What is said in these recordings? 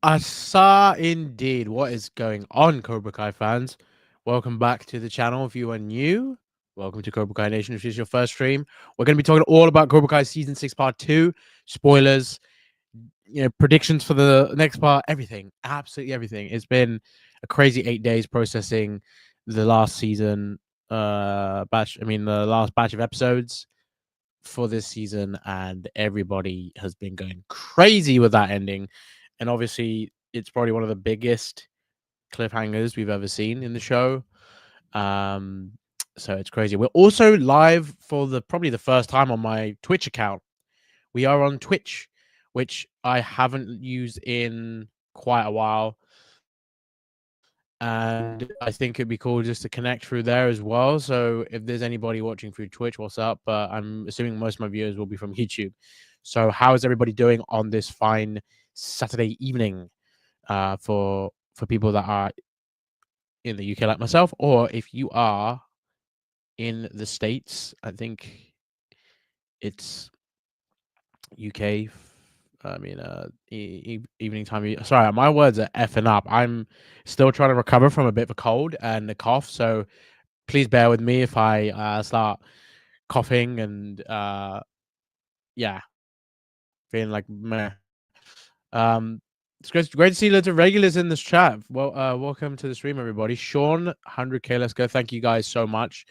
Asa indeed. What is going on, Cobra Kai fans? Welcome back to the channel. If you are new, welcome to Cobra Kai Nation. If this is your first stream, we're going to be talking all about Cobra Kai Season 6 Part 2, spoilers, predictions for the next part, everything. Absolutely everything. It's been a crazy 8 days processing the last season the last batch of episodes for this season, and everybody has been going crazy with that ending. And obviously, it's probably one of the biggest cliffhangers we've ever seen in the show. So it's crazy. We're also live for probably the first time on my Twitch account. We are on Twitch, which I haven't used in quite a while. And I think it'd be cool just to connect through there as well. So if there's anybody watching through Twitch, what's up? But I'm assuming most of my viewers will be from YouTube. So how is everybody doing on this fine Saturday evening? For people that are in the UK like myself, or if you are in the States, I think it's UK. Evening time. Sorry, my words are effing up. I'm still trying to recover from a bit of a cold and a cough, so please bear with me if I start coughing and feeling like meh. It's great to see loads of regulars in this chat. Well, welcome to the stream, everybody. Sean, 100K, let's go. Thank you guys so much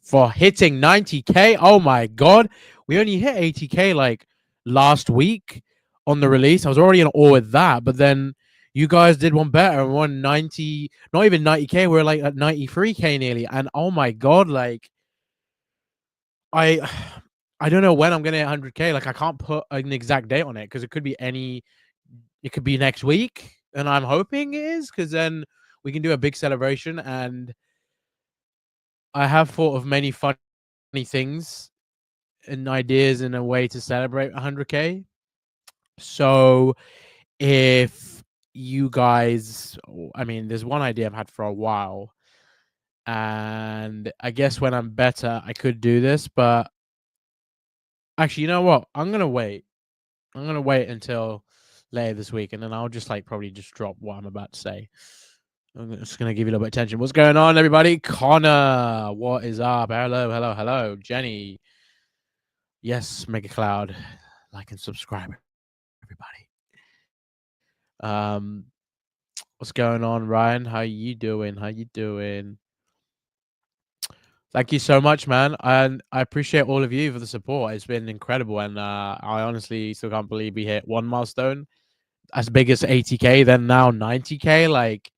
for hitting 90K. Oh my god, we only hit 80K like last week on the release. I was already in awe with that, but then you guys did one better and won 90, not even 90K. We're like at 93K nearly, and oh my god, like I don't know when I'm gonna hit 100K. Like I can't put an exact date on it because it could be it could be next week, and I'm hoping it is, because then we can do a big celebration. And I have thought of many funny things and ideas in a way to celebrate 100K. So if you guys, there's one idea I've had for a while, and I guess when I'm better, I could do this, but actually, you know what? I'm gonna wait until later this week, and then I'll just probably just drop what I'm about to say. I'm just gonna give you a little bit of attention. What's going on, everybody? Connor, what is up? Hello. Jenny, yes, Mega Cloud, like and subscribe, everybody. What's going on, Ryan? How you doing? Thank you so much, man, and I appreciate all of you for the support. It's been incredible, and I honestly still can't believe we hit one milestone as big as 80K, then now 90K. Like,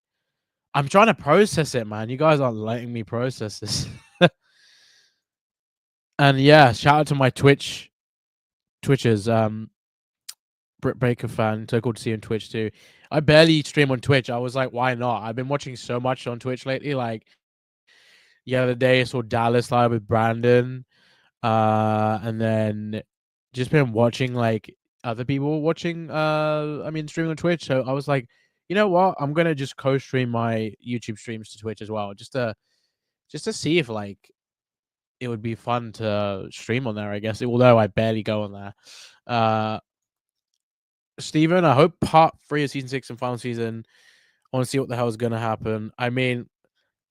I'm trying to process it, man. You guys aren't letting me process this. And yeah, shout out to my Twitchers. Britt Baker fan. So cool to see you on Twitch too. I barely stream on Twitch. I was like, why not? I've been watching so much on Twitch lately. Like the other day, I saw Dallas live with Brandon. And then just been watching like other people watching streaming on Twitch. So I was like, you know what? I'm gonna just co-stream my YouTube streams to Twitch as well, just to see if like it would be fun to stream on there, I guess. Although I barely go on there. Steven, I hope part 3 of season 6 and final season. I want to see what the hell is gonna happen. I mean,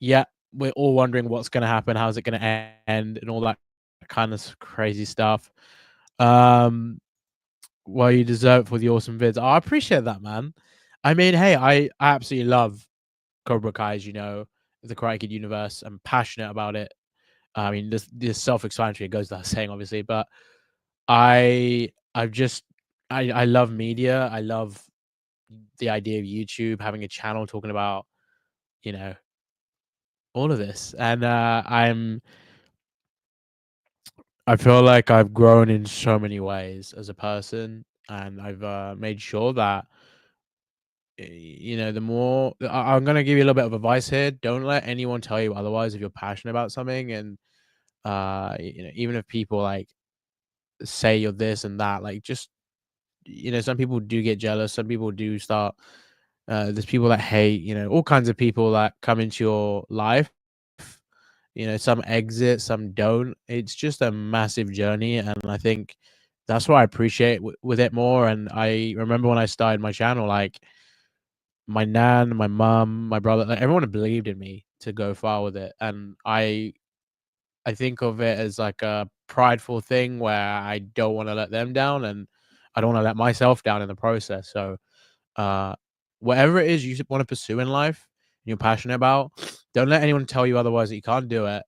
yeah, we're all wondering what's gonna happen, how's it gonna end, and all that kind of crazy stuff. Well, you deserve it for the awesome vids. Oh, I appreciate that, man. I mean, hey, I absolutely love Cobra Kai, as you know, the Karate Kid universe. I'm passionate about it. I mean, this self-explanatory, it goes without saying, obviously, but I love media. I love the idea of YouTube, having a channel talking about, all of this. And I feel like I've grown in so many ways as a person, and I've made sure that, the more I'm gonna give you a little bit of advice here. Don't let anyone tell you otherwise if you're passionate about something. And even if people like say you're this and that, like, just, some people do get jealous. Some people do start. There's people that hate. All kinds of people that come into your life. Some exit, some don't. It's just a massive journey, and I think that's what I appreciate with it more. And I remember when I started my channel, like my nan, my mom, my brother, like, everyone believed in me to go far with it, and I think of it as like a prideful thing where I don't want to let them down, and I don't want to let myself down in the process. So, uh, whatever it is you want to pursue in life, and you're passionate about, don't let anyone tell you otherwise that you can't do it.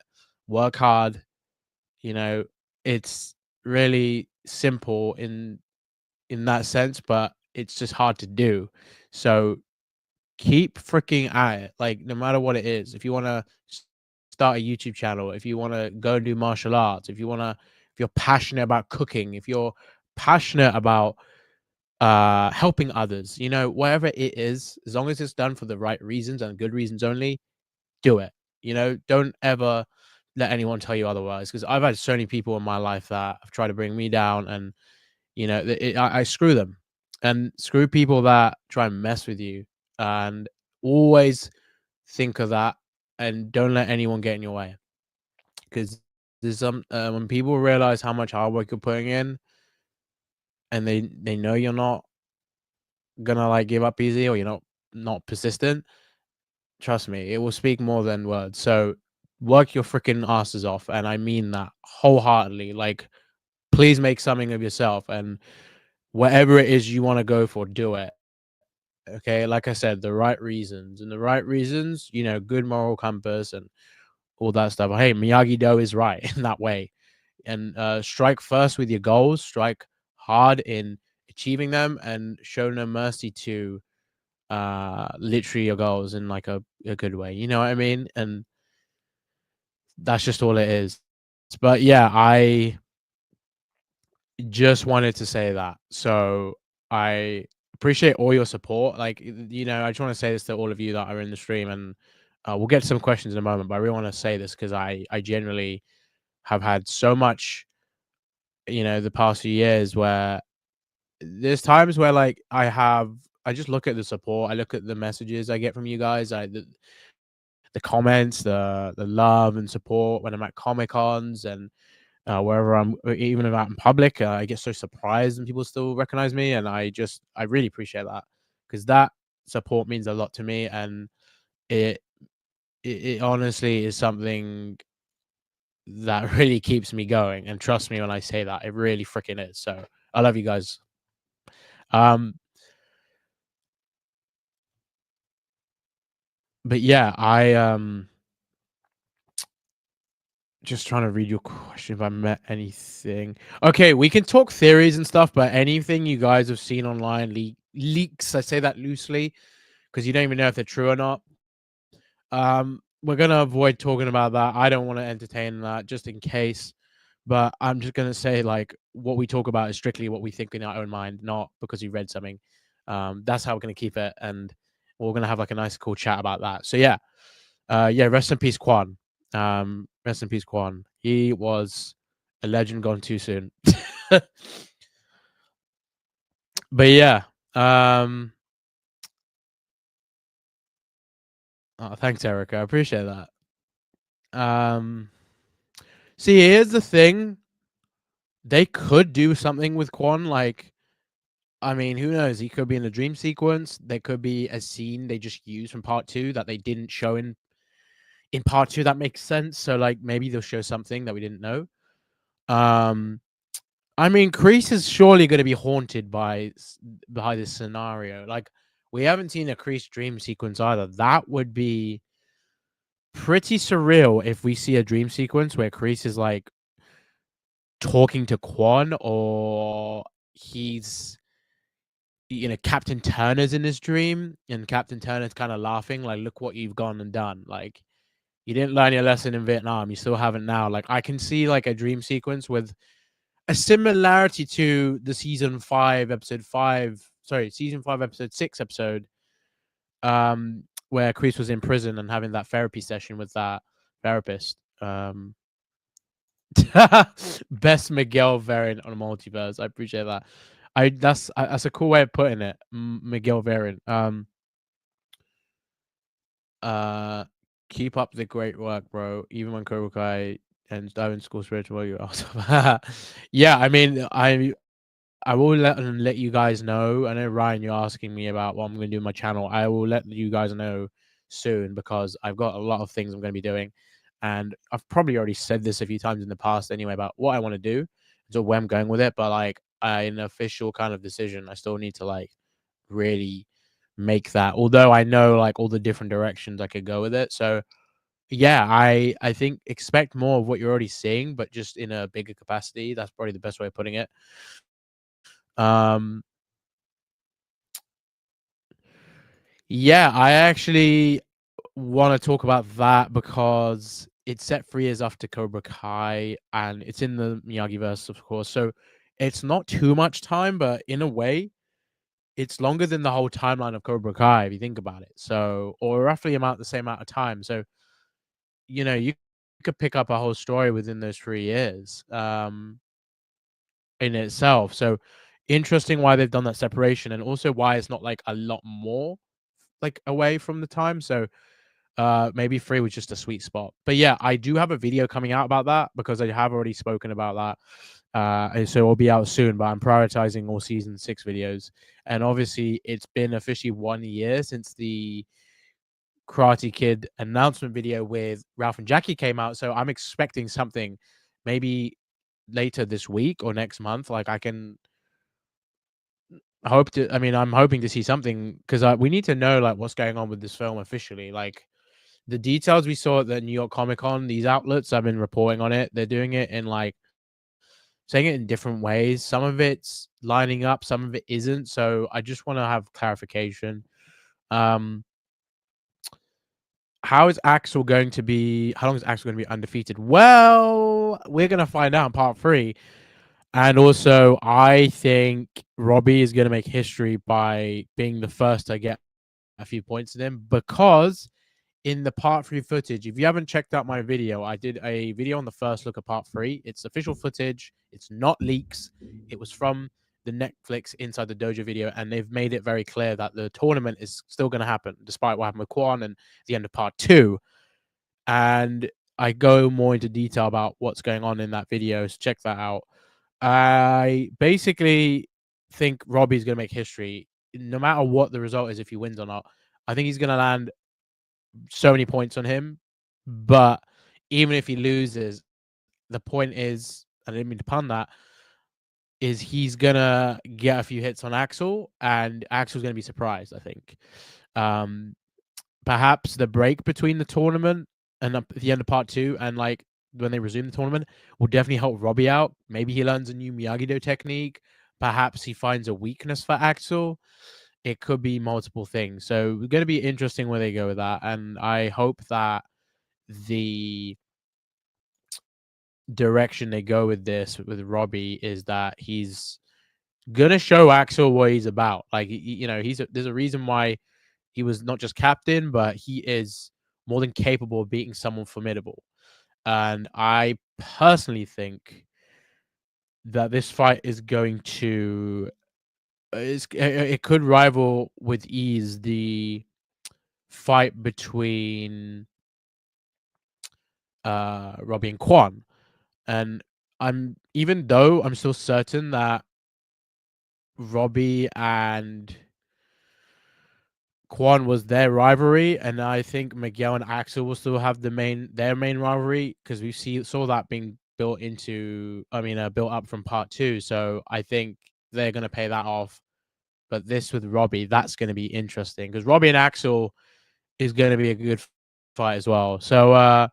Work hard. You know, it's really simple in that sense, but it's just hard to do. So keep freaking at it. Like, no matter what it is, if you want to start a YouTube channel, if you want to go and do martial arts, if you're passionate about cooking, if you're passionate about helping others, you know, whatever it is, as long as it's done for the right reasons and good reasons only, do it. You know, don't ever let anyone tell you otherwise, because I've had so many people in my life that have tried to bring me down, and you know, I screw them, and screw people that try and mess with you, and always think of that, and don't let anyone get in your way, because there's some when people realize how much hard work you're putting in, and they know you're not gonna like give up easy, or you're not persistent. Trust me, it will speak more than words. So work your freaking asses off, and I mean that wholeheartedly. Like, please make something of yourself, and whatever it is you want to go for, do it. Okay, like I said, the right reasons, and the right reasons, you know, good moral compass and all that stuff. Hey, Miyagi Do is right in that way. And strike first with your goals, strike hard in achieving them, and show no mercy to literally your goals in like a good way. You know what I mean? And that's just all it is. But yeah, I just wanted to say that. So I appreciate all your support. Like, you know, I just want to say this to all of you that are in the stream, and we'll get to some questions in a moment. But I really want to say this because I generally have had so much, you know, the past few years where there's times where like I just look at the support, I look at the messages I get from you guys, the comments, the love and support when I'm at Comic Cons, and wherever I'm, even if I'm in public, I get so surprised and people still recognize me, and I really appreciate that, because that support means a lot to me, and it it honestly is something that really keeps me going. And trust me when I say that, it really freaking is. So I love you guys. Um, but yeah, I just trying to read your question if I met anything. Okay, we can talk theories and stuff, but anything you guys have seen online, leaks, I say that loosely because you don't even know if they're true or not. We're gonna avoid talking about that. I don't want to entertain that just in case. But I'm just gonna say, like, what we talk about is strictly what we think in our own mind, not because you read something. That's how we're gonna keep it, and we're gonna have like a nice, cool chat about that. So yeah, yeah. Rest in peace, Kwon. Rest in peace, Kwon. He was a legend gone too soon. But yeah, oh, thanks, Erica. I appreciate that. See, here's the thing. They could do something with Kwon, like, I mean, who knows? He could be in a dream sequence. There could be a scene they just used from part two that they didn't show in part two. That makes sense. So like maybe they'll show something that we didn't know. Um, I mean, Kreese is surely going to be haunted by this scenario. Like, we haven't seen a Kreese dream sequence either. That would be pretty surreal if we see a dream sequence where Kreese is like talking to Kwon, or he's, you know, Captain Turner's in his dream, and Captain Turner's kind of laughing, like, look what you've gone and done. Like, you didn't learn your lesson in Vietnam. You still haven't now. Like, I can see like a dream sequence with a similarity to the season 5, episode 5, sorry, season 5, episode 6 episode, where Kreese was in prison and having that therapy session with that therapist. Best Miguel variant on a multiverse. I appreciate that. That's a cool way of putting it. Miguel variant. Uh, keep up the great work, bro. Even when Cobra Kai and dive in school spiritual, you also. Yeah, I mean, I will let you guys know. I know, Ryan, you're asking me about what I'm going to do on my channel. I will let you guys know soon because I've got a lot of things I'm going to be doing. And I've probably already said this a few times in the past anyway about what I want to do, so where I'm going with it. But like an official kind of decision, I still need to like really make that. Although I know like all the different directions I could go with it. So yeah, I think expect more of what you're already seeing, but just in a bigger capacity. That's probably the best way of putting it. Um, yeah, I actually want to talk about that because it's set 3 years after Cobra Kai, and it's in the Miyagi verse, of course. So it's not too much time, but in a way, it's longer than the whole timeline of Cobra Kai if you think about it. So, or roughly the same amount of time. So, you could pick up a whole story within those 3 years. In itself. So interesting why they've done that separation, and also why it's not like a lot more like away from the time. So maybe 3 was just a sweet spot. But yeah, I do have a video coming out about that because I have already spoken about that. And so it'll be out soon, but I'm prioritizing all season 6 videos. And obviously it's been officially 1 year since the Karate Kid announcement video with Ralph and Jackie came out. So I'm expecting something maybe later this week or next month. Like I'm hoping to see something because we need to know like what's going on with this film officially. Like the details we saw at the New York Comic Con, these outlets have been reporting on it. They're doing it in like saying it in different ways. Some of it's lining up, some of it isn't. So I just want to have clarification. Um, how is Axel going to be? How long is Axel going to be undefeated? Well, we're going to find out in part 3. And also, I think Robby is going to make history by being the first to get a few points in him because in the part 3 footage, if you haven't checked out my video, I did a video on the first look of part 3. It's official footage. It's not leaks. It was from the Netflix Inside the Dojo video, and they've made it very clear that the tournament is still going to happen despite what happened with Kwon and the end of part 2. And I go more into detail about what's going on in that video, so check that out. I basically think Robby's going to make history no matter what the result is, if he wins or not. I think he's going to land so many points on him. But even if he loses, the point is, I didn't mean to pun that, is he's going to get a few hits on Axel, and Axel's going to be surprised, I think. Um, Perhaps the break between the tournament and at the end of part 2 and like when they resume the tournament will definitely help Robby out. Maybe he learns a new Miyagi-Do technique. Perhaps he finds a weakness for Axel. It could be multiple things. So it's going to be interesting where they go with that. And I hope that the direction they go with this with Robby is that he's gonna show Axel what he's about. Like there's a reason why he was not just captain, but he is more than capable of beating someone formidable. And I personally think that this fight is going to it could rival with ease the fight between Robby and Kwon. And even though I'm still certain that Robby and Kwon was their rivalry, and I think Miguel and Axel will still have their main rivalry because saw that being built built up from part 2. So I think they're gonna pay that off. But this with Robby, that's gonna be interesting because Robby and Axel is gonna be a good fight as well. So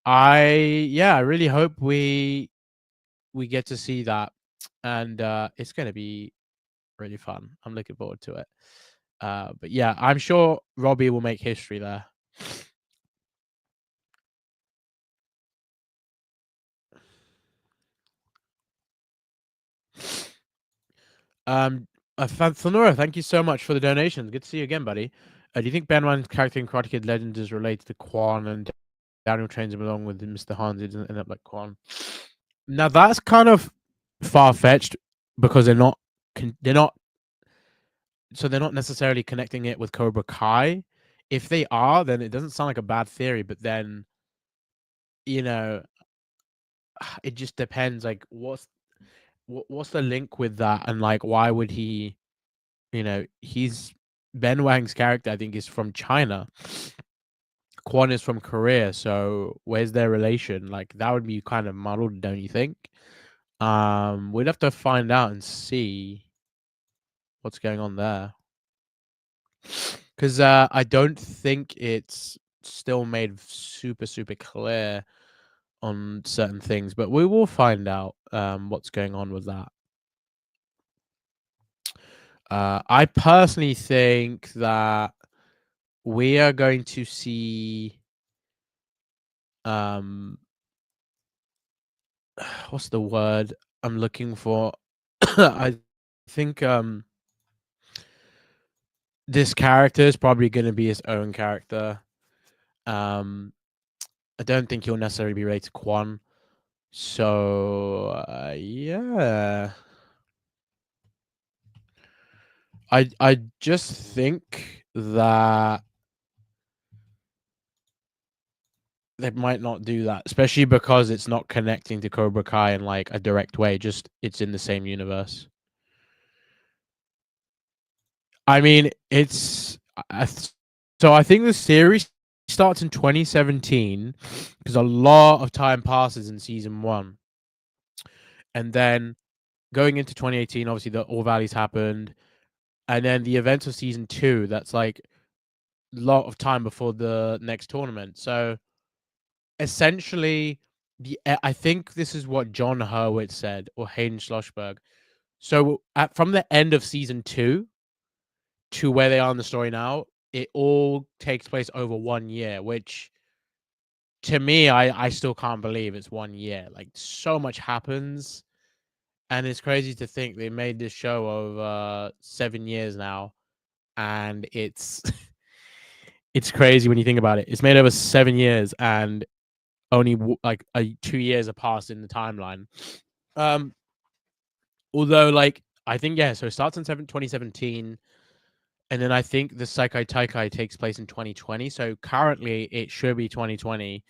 I really hope we get to see that, and it's gonna be really fun. I'm looking forward to it. But yeah, I'm sure Robby will make history there. Thonora, thank you so much for the donations. Good to see you again, buddy. Do you think Ben Ryan's character in Karate Kid Legends is related to Kwon and Daniel trains him along with Mr. Hans? He doesn't end up like Kwon. Now that's kind of far fetched because they're not so they're not necessarily connecting it with Cobra Kai. If they are, then it doesn't sound like a bad theory. But then, you know, it just depends. Like, what's the link with that? And like, why would he? He's Ben Wang's character. I think is from China. Kwon is from Korea. So where's their relation? Like that would be kind of muddled, don't you think? We'd have to find out and see what's going on there. Because I don't think it's still made super clear on certain things, but we will find out what's going on with that. I personally think that we are going to see what's the word I'm looking for? I think this character is probably going to be his own character. I don't think he'll necessarily be rated Kwon. So yeah, I just think that they might not do that, especially because it's not connecting to Cobra Kai in like a direct way. Just it's in the same universe. I mean, so I think the series starts in 2017 because a lot of time passes in season 1, and then going into 2018, obviously the All Valleys happened, and then the events of season 2. That's like a lot of time before the next tournament. So essentially, I think this is what John Hurwitz said or Hayden Schlossberg. So from the end of season 2 to where they are in the story now, it all takes place over 1 year, which to me, I still can't believe it's 1 year. Like so much happens, and it's crazy to think they made this show over 7 years now, and it's it's crazy when you think about it. It's made over 7 years, and only like 2 years have passed in the timeline. Although like I think so it starts in 2017, and then I think the Seikai Taikai takes place in 2020. So currently it should be 2020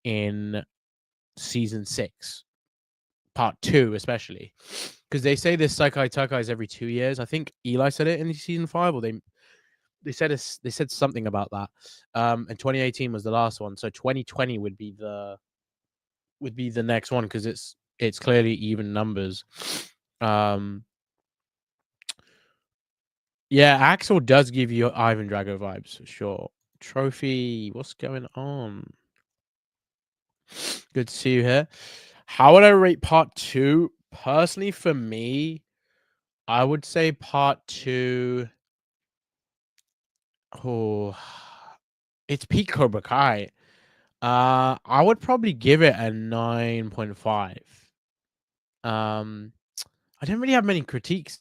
in season 6, part 2, especially because they say this Seikai Taikai is every 2 years. I think Eli said it in season 5, or they said something about that. And 2018 was the last one, so 2020 would be the next one because it's clearly even numbers. Yeah, Axel does give you Ivan Drago vibes for sure. Trophy, what's going on? Good to see you here. How would I rate part 2? Personally, for me, I would say part 2. Oh, it's peak Cobra Kai. I would probably give it a 9.5. I didn't really have many critiques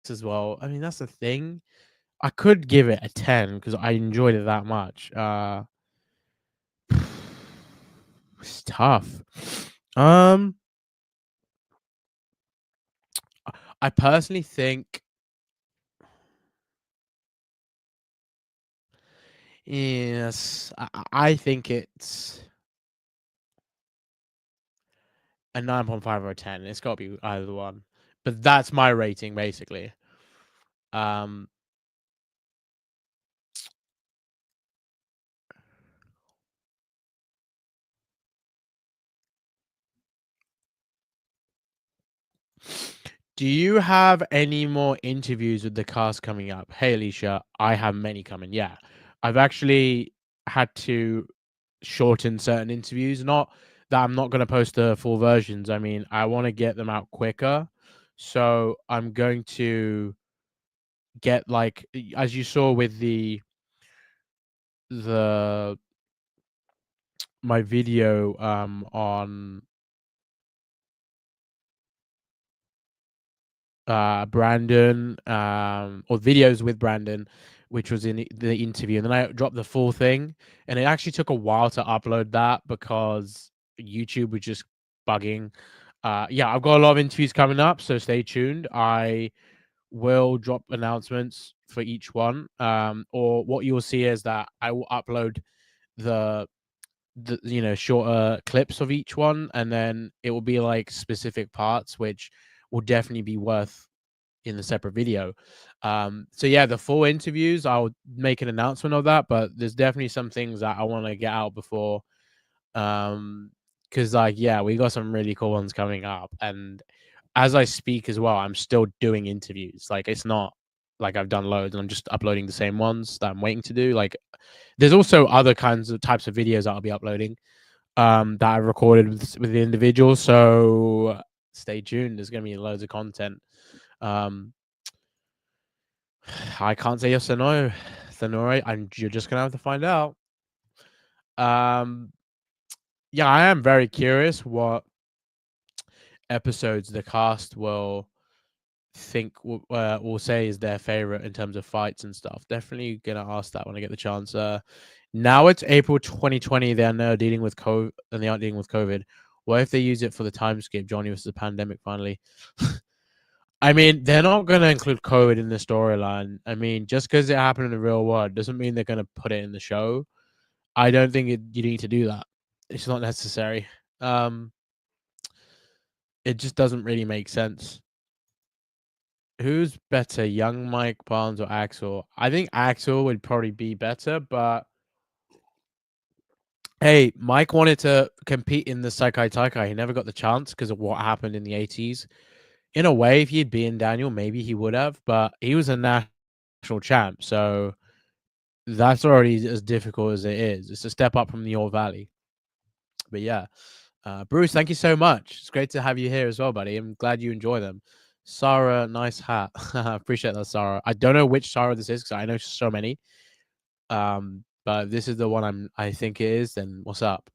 as well. I mean, that's the thing. I could give it a 10 because I enjoyed it that much. It's tough. I personally think yes, I think it's a 9.5 or a 10. It's got to be either one. But that's my rating basically. Do you have any more interviews with the cast coming up? Hey, Alicia, I have many coming. Yeah, I've actually had to shorten certain interviews. Not that I'm not going to post the full versions. I mean, I want to get them out quicker. So I'm going to get like, as you saw with the my video on Brandon or videos with Brandon, which was in the interview, and then I dropped the full thing, and it actually took a while to upload that because YouTube was just bugging. Yeah, I've got a lot of interviews coming up, so stay tuned. I will drop announcements for each one, or what you'll see is that I will upload the shorter clips of each one, and then it will be like specific parts which will definitely be worth in the separate video. So yeah, the full interviews, I'll make an announcement of that, but there's definitely some things that I want to get out before, because like, yeah, we got some really cool ones coming up, and as I speak as well, I'm still doing interviews. Like, it's not like I've done loads and I'm just uploading the same ones that I'm waiting to do. Like, there's also other types of videos that I'll be uploading that I've recorded with the individuals. So stay tuned. There's gonna be loads of content. I can't say yes or no, Thanore, and you're just gonna have to find out. Yeah, I am very curious what episodes the cast will will say is their favorite in terms of fights and stuff. Definitely gonna ask that when I get the chance. Now it's April 2020. They're now dealing with COVID, and they aren't dealing with COVID. What if they use it for the time skip? Johnny versus the pandemic finally. I mean, they're not going to include COVID in the storyline. I mean, just because it happened in the real world doesn't mean they're going to put it in the show. I don't think you need to do that. It's not necessary. It just doesn't really make sense. Who's better, young Mike Barnes or Axel? I think Axel would probably be better, but hey, Mike wanted to compete in the Saikai Taikai. He never got the chance because of what happened in the 80s. In a way, if he'd been Daniel, maybe he would have, but he was a national champ, so that's already as difficult as it is. It's a step up from the All Valley. But yeah, Bruce, thank you so much. It's great to have you here as well, buddy. I'm glad you enjoy them. Sarah, nice hat. Appreciate that, Sarah. I don't know which Sarah this is because I know so many. But this is the one I think it is. Then what's up?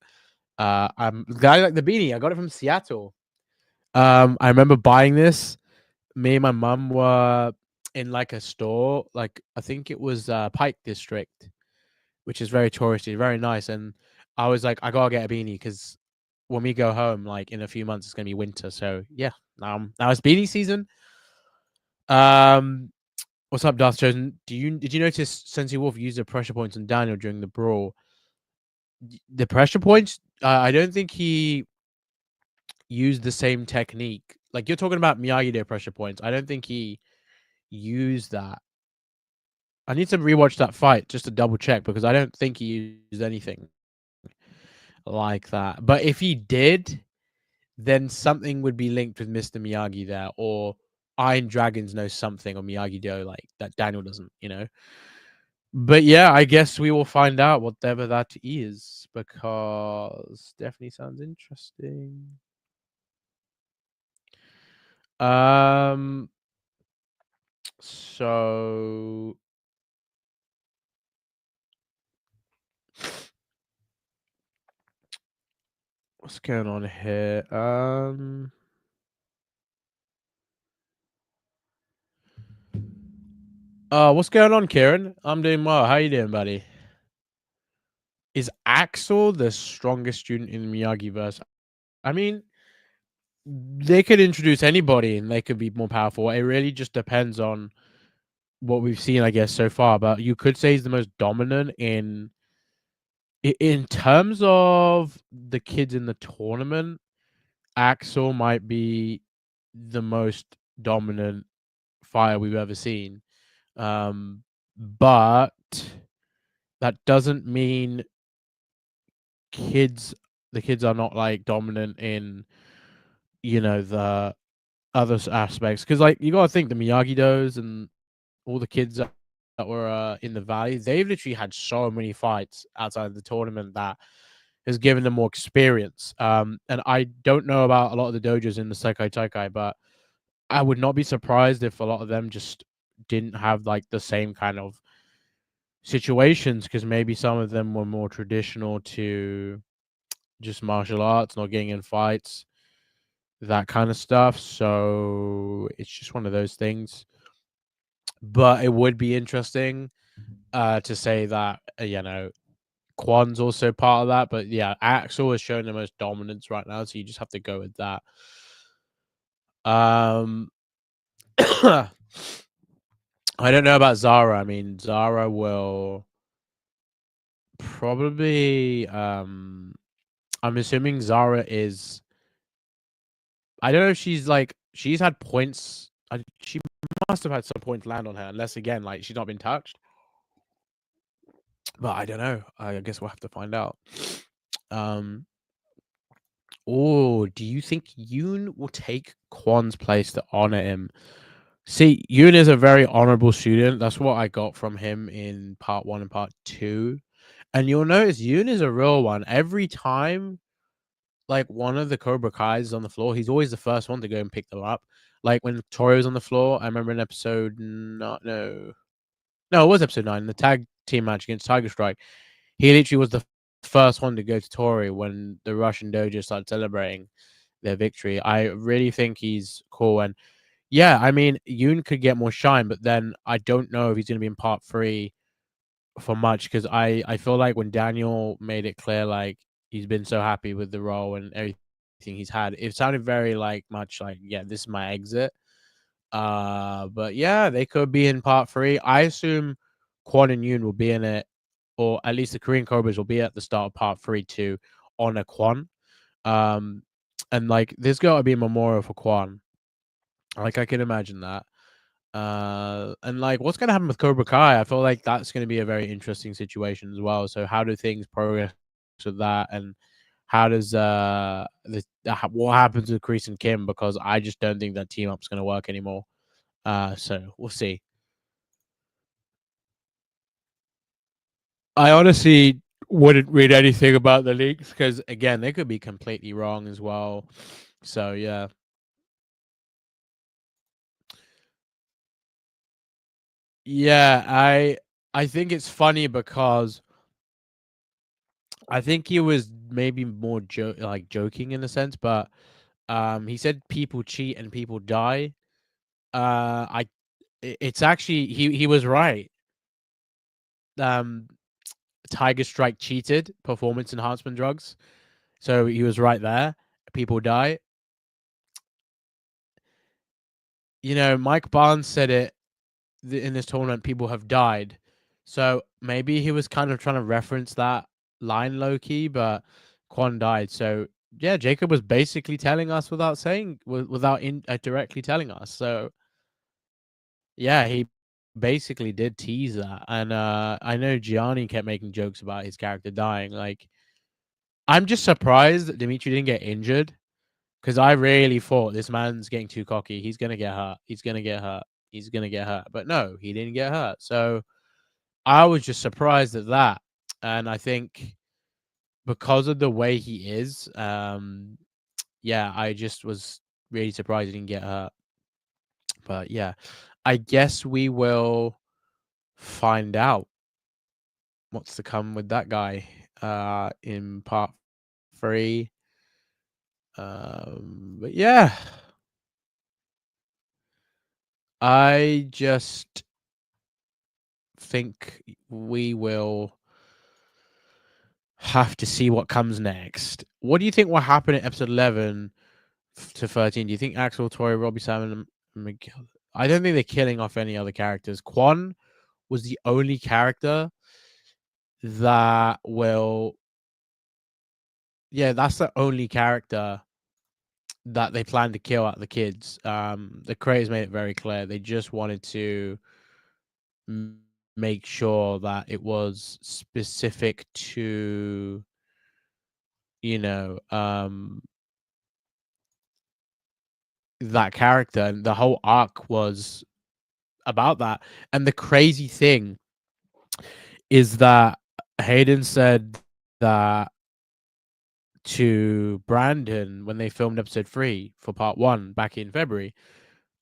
I'm glad you like the beanie. I got it from Seattle. I remember buying this. Me and my mum were in like a store, like I think it was Pike District, which is very touristy, very nice. And I was like, I gotta get a beanie because when we go home, like in a few months, it's gonna be winter. So yeah, now it's beanie season. What's up, Darth Chosen? Did you notice Sensi Wolf used the pressure points on Daniel during the brawl? The pressure points, I don't think he used the same technique. Like, you're talking about Miyagi Do pressure points. I don't think he used that. I need to rewatch that fight just to double check because I don't think he used anything like that. But if he did, then something would be linked with Mr. Miyagi there, or Iron Dragons know something on Miyagi Do like that Daniel doesn't, you know. But yeah, I guess we will find out whatever that is because definitely sounds interesting. So what's going on here? What's going on, Kieran? I'm doing well. How you doing, buddy? Is Axel the strongest student in Miyagi verse? I mean, they could introduce anybody and they could be more powerful. It really just depends on what we've seen, I guess, so far. But you could say he's the most dominant in terms of the kids in the tournament. Axel might be the most dominant fighter we've ever seen. But that doesn't mean the kids are not like dominant in the other aspects, because like you gotta think the Miyagi Dos and all the kids that were in the valley, they've literally had so many fights outside of the tournament that has given them more experience. And I don't know about a lot of the dojos in the Sekai Taikai, but I would not be surprised if a lot of them just didn't have like the same kind of situations, because maybe some of them were more traditional to just martial arts, not getting in fights, that kind of stuff. So it's just one of those things. But it would be interesting to say that, Kwon's also part of that. But yeah, Axel is showing the most dominance right now, so you just have to go with that. I don't know about Zara. I mean, Zara will probably I'm assuming Zara is. I don't know if she's like she's had points. She must have had some points land on her, unless again like she's not been touched. But I don't know. I guess we'll have to find out. Um. Oh, do you think Yoon will take Kwon's place to honor him? See, Yoon is a very honorable student. That's what I got from him in part 1 and part 2. And you'll notice Yoon is a real one. Every time, like, one of the Cobra Kai's is on the floor, he's always the first one to go and pick them up. Like, when Tori was on the floor, I remember in episode... No, it was episode 9, the tag team match against Tiger Strike. He literally was the first one to go to Tori when the Russian dojo started celebrating their victory. I really think he's cool. And yeah, I mean, Yoon could get more shine, but then I don't know if he's going to be in part 3 for much, because I feel like when Daniel made it clear, like, he's been so happy with the role and everything he's had, it sounded very like much like, yeah, this is my exit. But yeah, they could be in part 3. I assume Kwon and Yoon will be in it, or at least the Korean Cobras will be at the start of part 3 to honor Kwon. And like there's got to be a memorial for Kwon. Like I can imagine that. And like what's gonna happen with Cobra Kai? I feel like that's gonna be a very interesting situation as well. So how do things progress with that, and how does what happens with Kreese and Kim? Because I just don't think that team up's gonna work anymore. So we'll see. I honestly wouldn't read anything about the leaks because again, they could be completely wrong as well. So yeah. Yeah, I think it's funny because I think he was maybe more joking in a sense, but he said people cheat and people die. I it's actually he was right. Um Tiger Strike cheated performance enhancement drugs. So he was right there. People die. You know, Mike Barnes said it in this tournament, people have died. So maybe he was kind of trying to reference that line low key, but Kwon died. So yeah, Jacob was basically telling us without saying, without directly telling us. So yeah, he basically did tease that. And I know Gianni kept making jokes about his character dying. Like, I'm just surprised that Dimitri didn't get injured, because I really thought this man's getting too cocky. He's gonna get hurt. He's gonna get hurt. He's gonna get hurt. But no, he didn't get hurt. So I was just surprised at that. And I think because of the way he is, yeah, I just was really surprised he didn't get hurt. But yeah, I guess we will find out what's to come with that guy in part 3. But yeah, I just think we will have to see what comes next. What do you think will happen in episode 11 to 13? Do you think Axel, Tori, Robby, Sam, and Miguel? I don't think they're killing off any other characters. Kwon was the only character that will. Yeah, that's the only character that they plan to kill out the kids. The creators made it very clear. They just wanted to make sure that it was specific to, you know, that character, and the whole arc was about that. And the crazy thing is that Hayden said that to Brandon when they filmed episode 3 for part 1 back in February.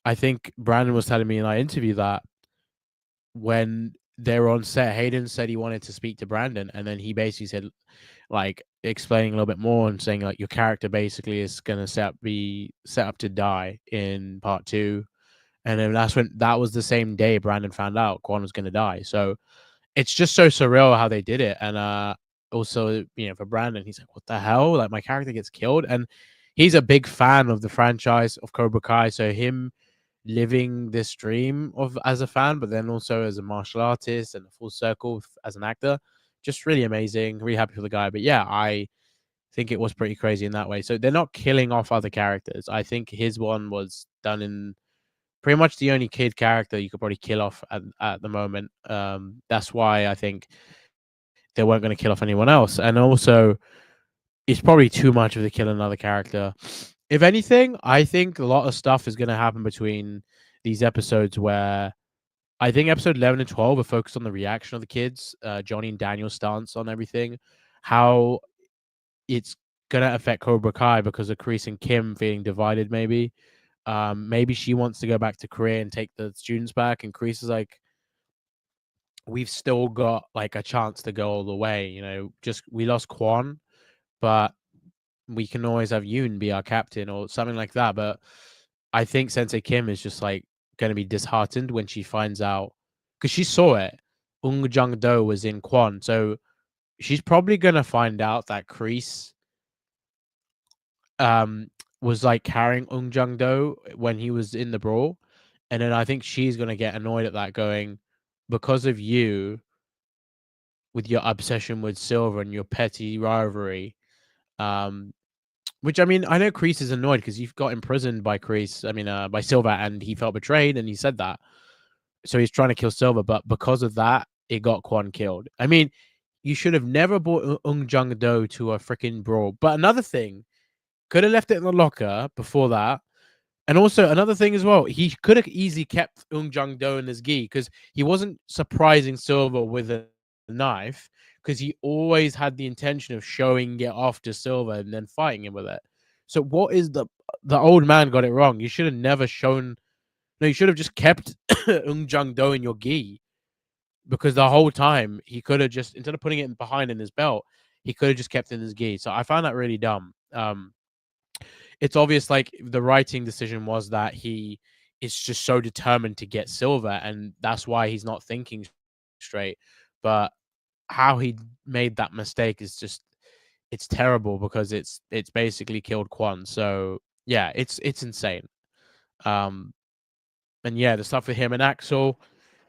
I think Brandon was telling me in our interview that when they were on set, Hayden said he wanted to speak to Brandon, and then he basically said, like, explaining a little bit more and saying, like, your character basically is gonna be set up to die in part 2. And then that was the same day Brandon found out Kwon was gonna die. So it's just so surreal how they did it. And also, you know, for Brandon, he's like, what the hell? Like, my character gets killed. And he's a big fan of the franchise of Cobra Kai. So him living this dream of as a fan, but then also as a martial artist and a full circle as an actor, just really amazing. Really happy for the guy. But yeah, I think it was pretty crazy in that way. So they're not killing off other characters. I think his one was done in pretty much the only kid character you could probably kill off at the moment. That's why I think they weren't going to kill off anyone else. And also, it's probably too much of to kill another character. If anything, I think a lot of stuff is going to happen between these episodes where I think episode 11 and 12 are focused on the reaction of the kids, Johnny and Daniel's stance on everything, how it's going to affect Cobra Kai because of Kreese and Kim feeling divided, maybe. Maybe she wants to go back to Korea and take the students back, and Kreese is like, we've still got like a chance to go all the way. You know, just we lost Kwon, but we can always have Yoon be our captain or something like that. But I think Sensei Kim is just like going to be disheartened when she finds out because she saw it. Jung Do was in Kwon, so she's probably going to find out that Kreese was like carrying Jung Do when he was in the brawl, and then I think she's going to get annoyed at that, going, because of you, with your obsession with Silver and your petty rivalry. Which, I mean, I know Kreese is annoyed because he got imprisoned by by Silver, and he felt betrayed, and he said that. So he's trying to kill Silver, but because of that, it got Kwon killed. I mean, you should have never brought Jung Do to a freaking brawl. But another thing, could have left it in the locker before that. And also another thing as well, he could have easily kept Jung Do in his gi because he wasn't surprising Silver with a knife, because he always had the intention of showing it off to Silver and then fighting him with it. So what is the old man got it wrong? You should have never shown. No, you should have just kept Jung Do in your gi, because the whole time he could have just, instead of putting it behind in his belt, he could have just kept it in his gi. So I found that really dumb. It's obvious, like, the writing decision was that he is just so determined to get Silver, and that's why he's not thinking straight. But how he made that mistake is just, it's terrible, because it's basically killed Kwon. So yeah, it's insane. And yeah, the stuff with him and Axel,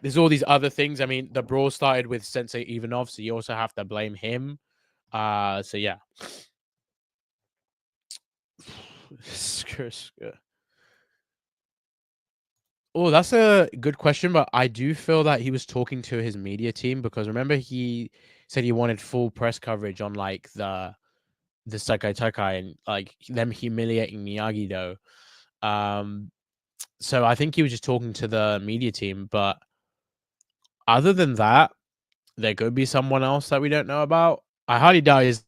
there's all these other things. I mean, the brawl started with Sensei Ivanov, so you also have to blame him. So yeah. Oh, that's a good question, but I do feel that he was talking to his media team, because remember he said he wanted full press coverage on like the Sekai Tekai and like them humiliating Miyagi though. So I think he was just talking to the media team, but other than that, there could be someone else that we don't know about. I highly doubt he's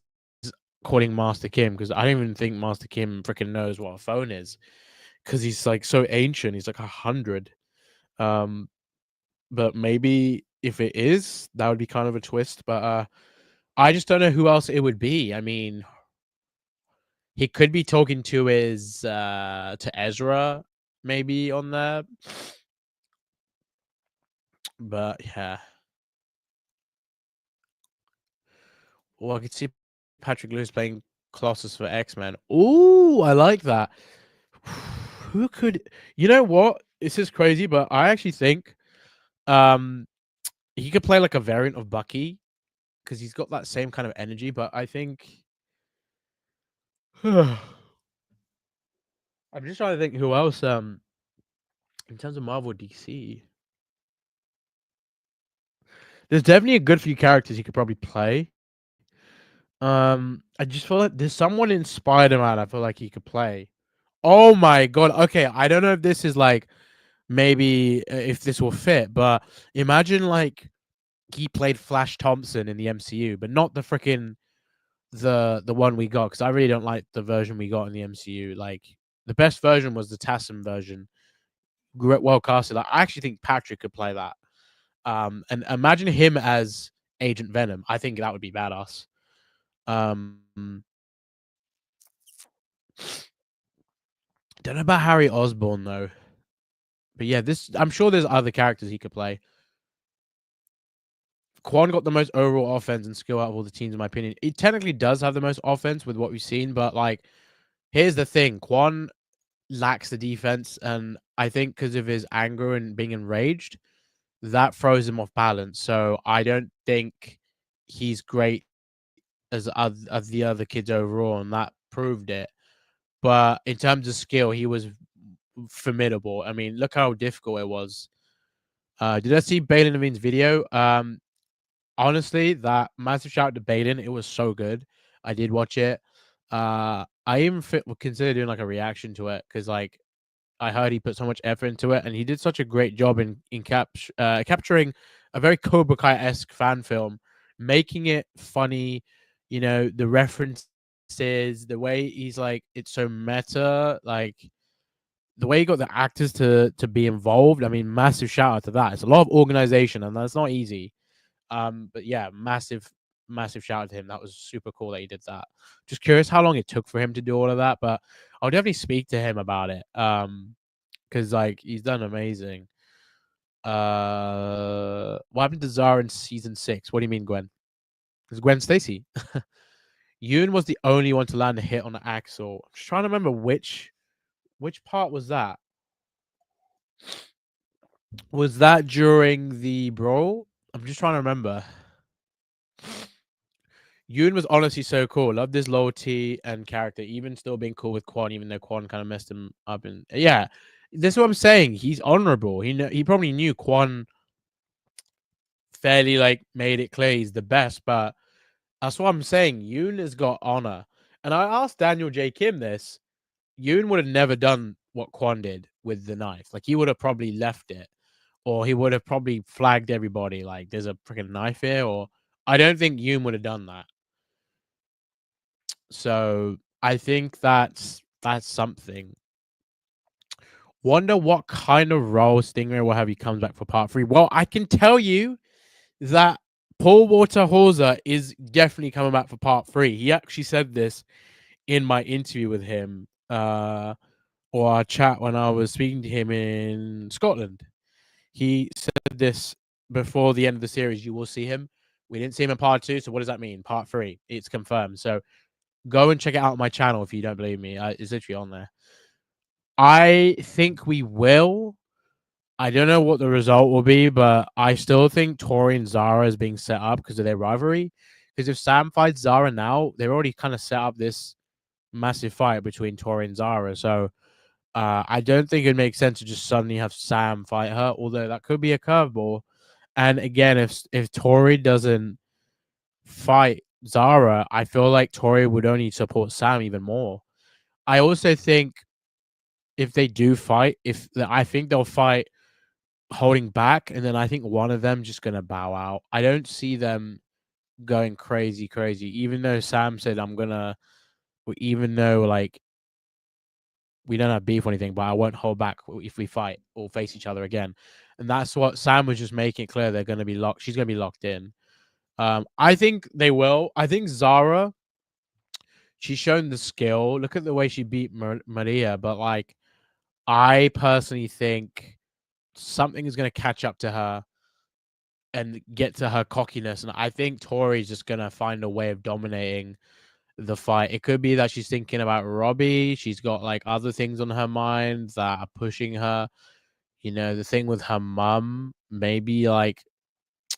calling Master Kim, because I don't even think Master Kim freaking knows what a phone is, because he's like so ancient. He's like 100. But maybe if it is, that would be kind of a twist. But I just don't know who else it would be. I mean, he could be talking to his to Ezra, maybe, on there. But yeah. Well, I could see Patrick Lewis playing Colossus for X-Men. Ooh, I like that. Who could, you know what? This is crazy, but I actually think he could play like a variant of Bucky, because he's got that same kind of energy. But I think I'm just trying to think who else in terms of Marvel DC. There's definitely a good few characters he could probably play. I just feel like there's someone in Spider-Man I feel like he could play. Oh my god. Okay, I don't know if this is like, maybe if this will fit, but imagine like he played Flash Thompson in the MCU, but not the freaking the one we got, because I really don't like the version we got in the MCU. Like, the best version was the Tassim version. Well casted. Like, I actually think Patrick could play that. And imagine him as Agent Venom. I think that would be badass. Don't know about Harry Osborn though. But yeah, I'm sure there's other characters he could play. Kwon got the most overall offense and skill out of all the teams, in my opinion. It technically does have the most offense with what we've seen, but like, here's the thing: Kwon lacks the defense, and I think because of his anger and being enraged, that throws him off balance. So I don't think he's great as the other kids overall, and that proved it. But in terms of skill, he was formidable. I mean, look how difficult it was. Did I see Balin Levine's video? Honestly, that massive shout out to Balin. It was so good. I did watch it. I even would consider doing like a reaction to it because like I heard he put so much effort into it, and he did such a great job in capturing a very Cobra Kai-esque fan film, making it funny. You know, the references, the way he's like, it's so meta, like the way he got the actors to be involved. I mean, massive shout out to that. It's a lot of organization, and that's not easy. But yeah, massive shout out to him. That was super cool that he did that. Just curious how long it took for him to do all of that, but I'll definitely speak to him about it. Because like he's done amazing. What happened to Zara in season 6? What do you mean, Gwen? It's Gwen Stacy. Yoon was the only one to land a hit on Axel. I'm just trying to remember which part was that. Was that during the brawl? I'm just trying to remember. Yoon was honestly so cool. Loved his loyalty and character, even still being cool with Kwon, even though Kwon kind of messed him up. And yeah, this is what I'm saying. He's honorable. He probably knew Kwon fairly like made it clear he's the best, but that's what I'm saying. Yoon has got honor. And I asked Daniel J. Kim this. Yoon would have never done what Kwon did with the knife. Like he would have probably left it, or he would have probably flagged everybody like there's a freaking knife here. Or I don't think Yoon would have done that. So I think that's something. Wonder what kind of role Stingray will have he comes back for part 3. Well, I can tell you that Paul Walter Hauser is definitely coming back for part 3. He actually said this in my interview with him, or our chat when I was speaking to him in Scotland. He said this before the end of the series. You will see him. We didn't see him in part 2, so what does that mean? Part 3. It's confirmed. So go and check it out on my channel if you don't believe me. It's literally on there. I think we will. I don't know what the result will be, but I still think Tori and Zara is being set up because of their rivalry. Because if Sam fights Zara now, they've already kind of set up this massive fight between Tori and Zara. So I don't think it makes sense to just suddenly have Sam fight her, although that could be a curveball. And again, if Tori doesn't fight Zara, I feel like Tori would only support Sam even more. I also think if they do fight, I think they'll fight holding back, and then I think one of them just gonna bow out. I don't see them going crazy, even though Sam said even though like we don't have beef or anything, but I won't hold back if we fight or face each other again. And that's what Sam was just making it clear they're gonna be locked. She's gonna be locked in. I think they will. I think Zara, she's shown the skill. Look at the way she beat Maria, but like I personally think something is gonna catch up to her and get to her cockiness. And I think Tori's just gonna find a way of dominating the fight. It could be that she's thinking about Robby. She's got like other things on her mind that are pushing her. You know, the thing with her mum, maybe like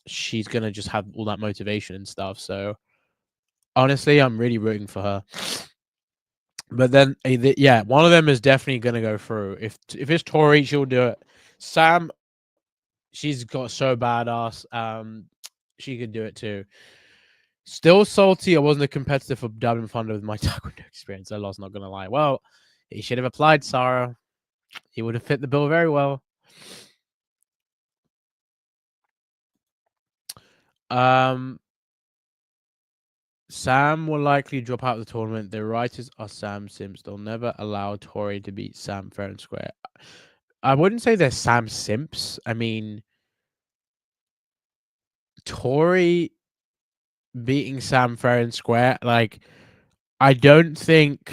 she's gonna just have all that motivation and stuff. So honestly, I'm really rooting for her. But then, yeah, one of them is definitely gonna go through. If it's Tori, she'll do it. Sam, she's got so badass. She could do it too. Still salty. I wasn't a competitor for Dublin Thunder with my taekwondo experience. I lost, not gonna lie. Well, he should have applied, Sarah. He would have fit the bill very well. Sam will likely drop out of the tournament. The writers are Sam Simps. They'll never allow Tori to beat Sam fair and square. I wouldn't say they're Sam Simps. I mean, Tori beating Sam fair and square, like, I don't think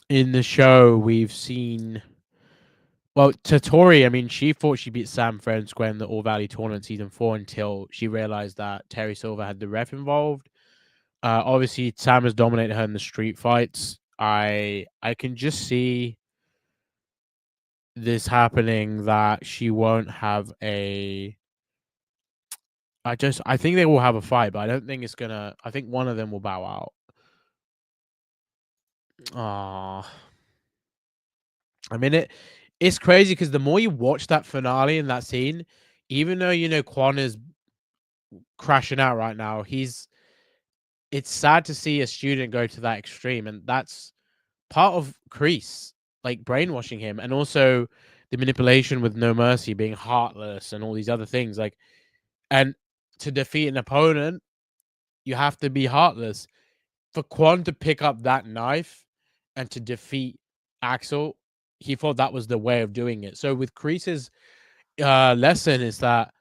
in the show we've seen. Well, to Tori, I mean, she thought she beat Sam fair and square in the All Valley tournament season 4 until she realized that Terry Silver had the ref involved. Obviously, Sam has dominated her in the street fights. I can just see this happening, that she won't have a I think they will have a fight, but I don't think it's gonna. I think one of them will bow out. Ah, I mean it's crazy because the more you watch that finale and that scene, even though Kwon is crashing out right now, it's sad to see a student go to that extreme, and that's part of Kreese, like brainwashing him, and also the manipulation with no mercy, being heartless, and all these other things. Like, and to defeat an opponent, you have to be heartless. For Kwon to pick up that knife and to defeat Axel, he thought that was the way of doing it. So with Kreese's lesson is that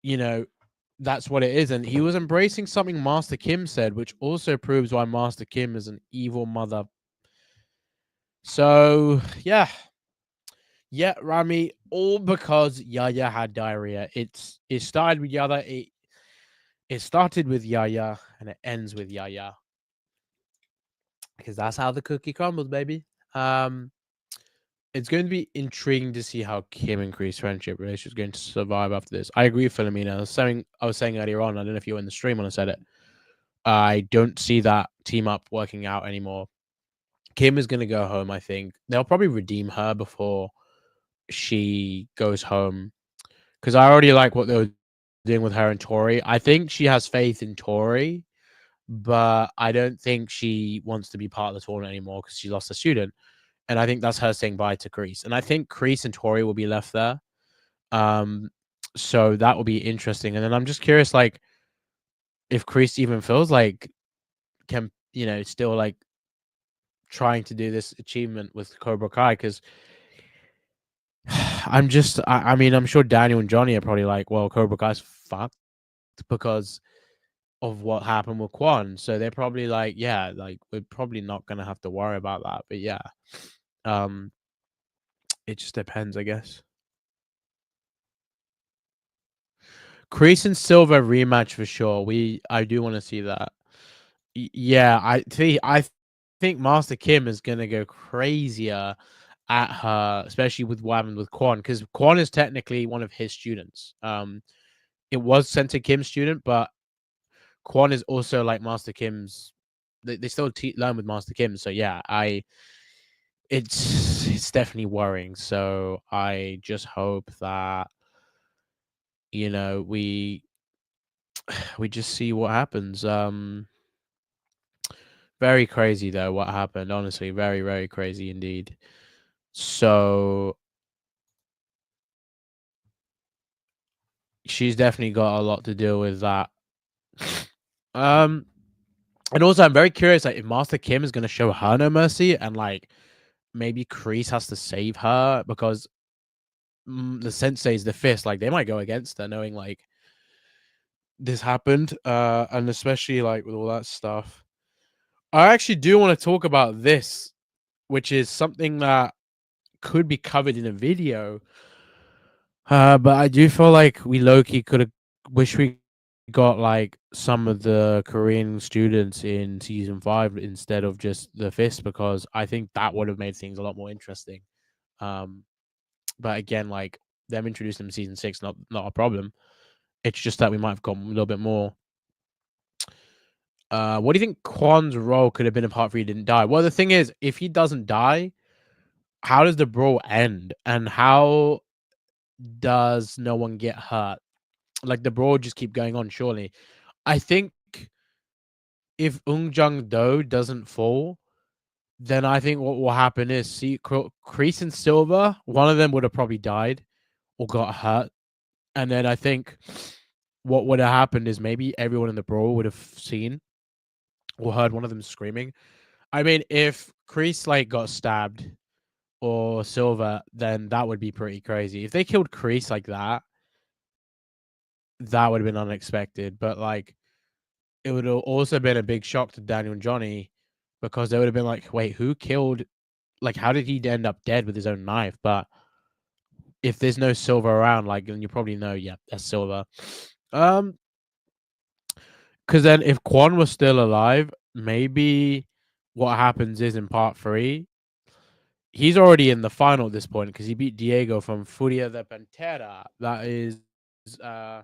you know that's what it is, and he was embracing something Master Kim said, which also proves why Master Kim is an evil mother. So yeah, Rami, all because Yaya had diarrhea. It started with Yaya. It started with Yaya and it ends with Yaya because that's how the cookie crumbles, baby. Um, it's going to be intriguing to see how Kim and Kree's friendship relationship is going to survive after this. I agree with Philomena. I was saying earlier on. I don't know if you were in the stream when I said it. I don't see that team up working out anymore. Kim is going to go home. I think they'll probably redeem her before she goes home because I already like what they were doing with her and Tori. I think she has faith in Tori, but I don't think she wants to be part of the tournament anymore because she lost a student. And I think that's her saying bye to Kreese. And I think Kreese and Tori will be left there. Um, so that will be interesting. And then I'm just curious, like, if Kreese even feels like can still like trying to do this achievement with Cobra Kai because I mean I'm sure Daniel and Johnny are probably like, well, Cobra Kai's fucked because of what happened with Kwon. So they're probably like, yeah, like we're probably not gonna have to worry about that. But yeah, um, it just depends, I guess. Kreese and Silver rematch for sure. I do want to see that. Yeah, think Master Kim is gonna go crazier at her, especially with what happened with Kwon, because Kwon is technically one of his students. It was Sensei Kim's student, but Kwon is also like Master Kim's. They still learn with Master Kim, so yeah, it's definitely worrying. So I just hope that we we just see what happens. Very crazy though what happened. Honestly, very very crazy indeed. So she's definitely got a lot to deal with that. Um, and also I'm very curious, like if Master Kim is gonna show her no mercy, and like maybe Kreese has to save her because the sensei's the fist. Like they might go against her, knowing like this happened, and especially like with all that stuff. I actually do want to talk about this, which is something that could be covered in a video. But I do feel like we low-key could have wish we got like some of the Korean students in season 5 instead of just the fist, because I think that would have made things a lot more interesting. Um, but again, like them introducing them in season 6, not a problem. It's just that we might have gotten a little bit more. What do you think Kwon's role could have been apart from he didn't die? Well, the thing is, if he doesn't die, how does the brawl end? And how does no one get hurt? Like the brawl just keep going on, surely. I think if Jung Do doesn't fall, then I think what will happen is Kreese and Silver, one of them would have probably died or got hurt. And then I think what would have happened is maybe everyone in the brawl would have seen or heard one of them screaming. I mean, if Kreese like got stabbed or Silver, then that would be pretty crazy. If they killed Kreese like that, that would have been unexpected. But like, it would have also been a big shock to Daniel and Johnny because they would have been like, "Wait, who killed? Like, how did he end up dead with his own knife?" But if there's no Silver around, like, then you probably know, yeah, that's Silver. Because then if Kwon was still alive, maybe what happens is in part 3, he's already in the final at this point because he beat Diego from Furia de Pantera. That is, uh,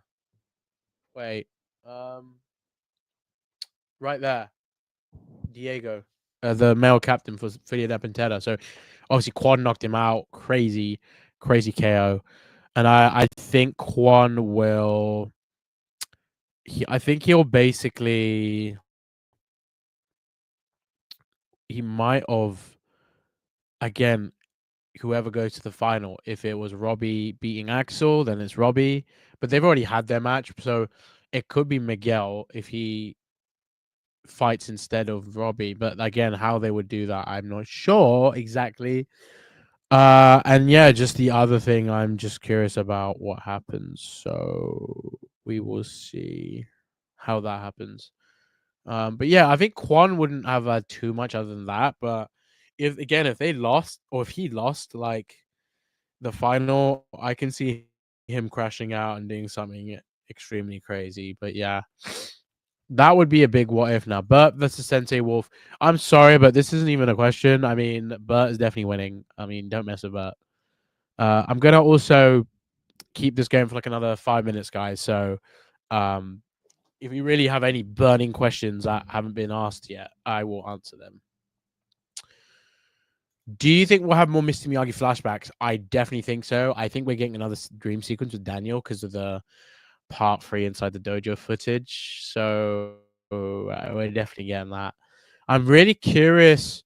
Wait, right there, Diego, the male captain for Philly Pantera. So obviously Kwon knocked him out, crazy KO, and I think Kwon will. I think he'll basically. He might have again. Whoever goes to the final. If it was Robby beating Axel, then it's Robby. But they've already had their match, so it could be Miguel if he fights instead of Robby. But again, how they would do that, I'm not sure exactly. And yeah, just the other thing, I'm just curious about what happens. So we will see how that happens. But yeah, I think Kwon wouldn't have too much other than that. But if they lost or if he lost like the final, I can see him crashing out and doing something extremely crazy. But yeah, that would be a big what if now. Bert versus Sensei Wolf. I'm sorry, but this isn't even a question. I mean, Bert is definitely winning. I mean, don't mess with Bert. I'm gonna also keep this going for like another 5 minutes, guys. So, if you really have any burning questions that haven't been asked yet, I will answer them. Do you think we'll have more Mr. Miyagi flashbacks? I definitely think so. I think we're getting another dream sequence with Daniel because of the part 3 inside the dojo footage. So we're definitely getting that. I'm really curious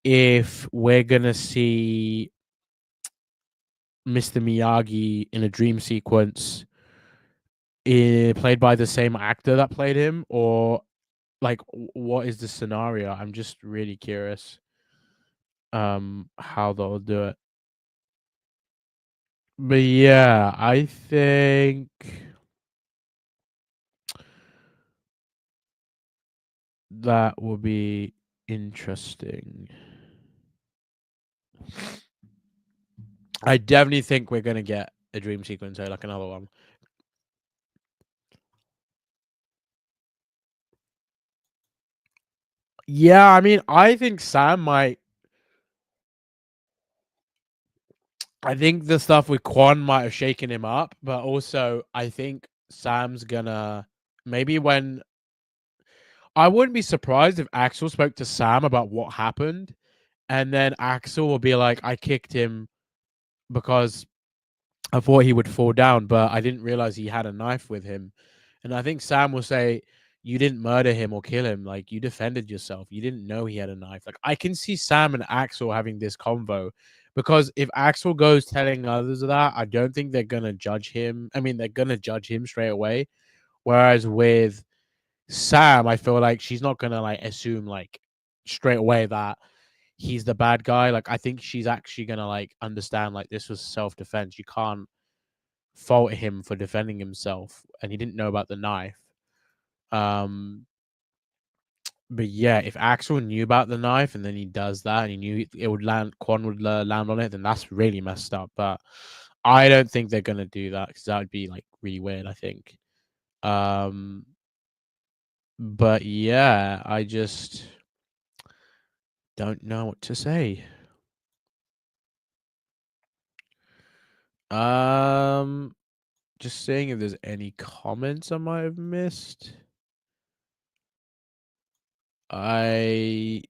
if we're gonna see Mr. Miyagi in a dream sequence played by the same actor that played him, or like what is the scenario? I'm just really curious how they'll do it. But yeah, I think that will be interesting. I definitely think we're gonna get a dream sequence, like another one. Yeah, I mean, I think Sam might. I think the stuff with Kwon might have shaken him up, but also I think Sam's gonna maybe when I wouldn't be surprised if Axel spoke to Sam about what happened, and then Axel will be like, "I kicked him because I thought he would fall down, but I didn't realize he had a knife with him." And I think Sam will say, "You didn't murder him or kill him. Like you defended yourself. You didn't know he had a knife." Like I can see Sam and Axel having this convo because if Axel goes telling others of that, I don't think they're gonna judge him. I mean, they're gonna judge him straight away. Whereas with Sam, I feel like she's not gonna like assume like straight away that he's the bad guy. Like I think she's actually gonna like understand like this was self defense. You can't fault him for defending himself, and he didn't know about the knife. Um, but yeah, if Axel knew about the knife and then he does that, and he knew it would land, Kwon would land on it, then that's really messed up. But I don't think they're gonna do that because that would be like really weird. I think. Um, but yeah, I just don't know what to say. Um, just saying if there's any comments I might have missed. I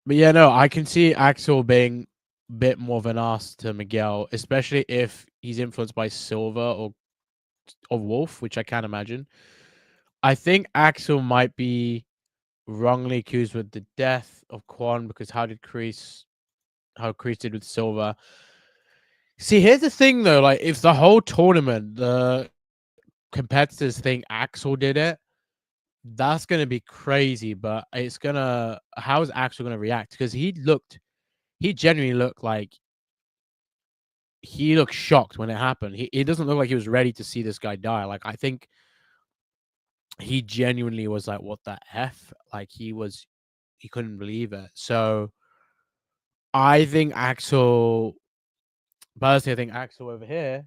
But yeah, no, I can see Axel being a bit more of an ass to Miguel, especially if he's influenced by Silver or Wolf, which I can't imagine. I think Axel might be wrongly accused with the death of Kwon because how Kreese did with Silver. See, here's the thing though, like if the whole tournament, the competitors think Axel did it, that's gonna be crazy. But it's gonna how is Axel gonna react? Because he genuinely looked like he looked shocked when it happened. He doesn't look like he was ready to see this guy die. Like I think he genuinely was like, "What the f?" Like he couldn't believe it. So I think Axel. Personally, I think Axel over here,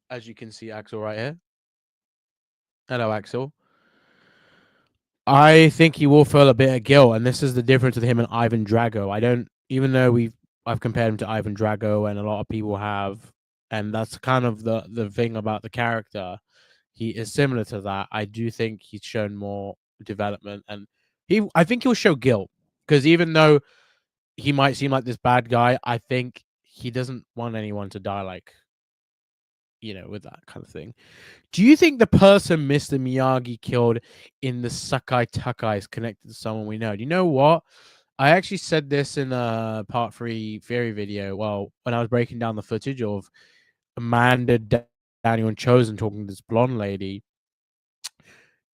as you can see, Axel right here. Hello, Axel. I think he will feel a bit of guilt, and this is the difference with him and Ivan Drago. I don't, even though we've I've compared him to Ivan Drago, and a lot of people have, and that's kind of the thing about the character. He is similar to that. I do think he's shown more development, and I think he'll show guilt, because even though he might seem like this bad guy, I think he doesn't want anyone to die, like, with that kind of thing. Do you think the person Mr. Miyagi killed in the Sakai Takai is connected to someone we know? Do you know what? I actually said this in a part 3 theory video. Well, when I was breaking down the footage of Amanda, Daniel, and Chosen talking to this blonde lady.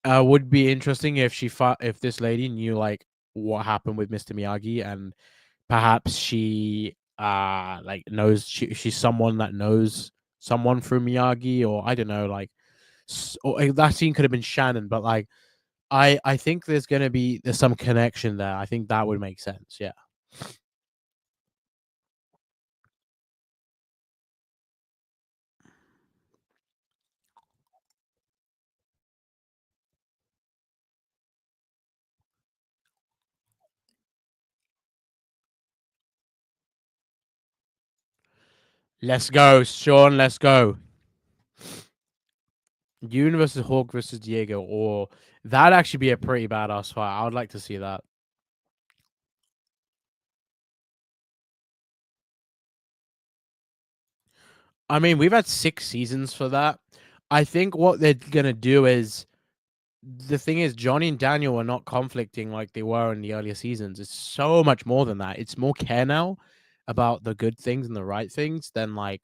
Would be interesting if if this lady knew like what happened with Mr. Miyagi, and perhaps she like knows she's someone that knows someone through Miyagi, or I don't know, like or that scene could have been Shannon, but like I think there's some connection there. I think that would make sense. Yeah. Let's go, Sean. Let's go. Yoon versus Hawk versus Diego, or that'd actually be a pretty badass fight. I would like to see that. I mean, we've had 6 seasons for that. I think what they're gonna do is the thing is Johnny and Daniel are not conflicting like they were in the earlier seasons. It's so much more than that. It's more care now about the good things and the right things than like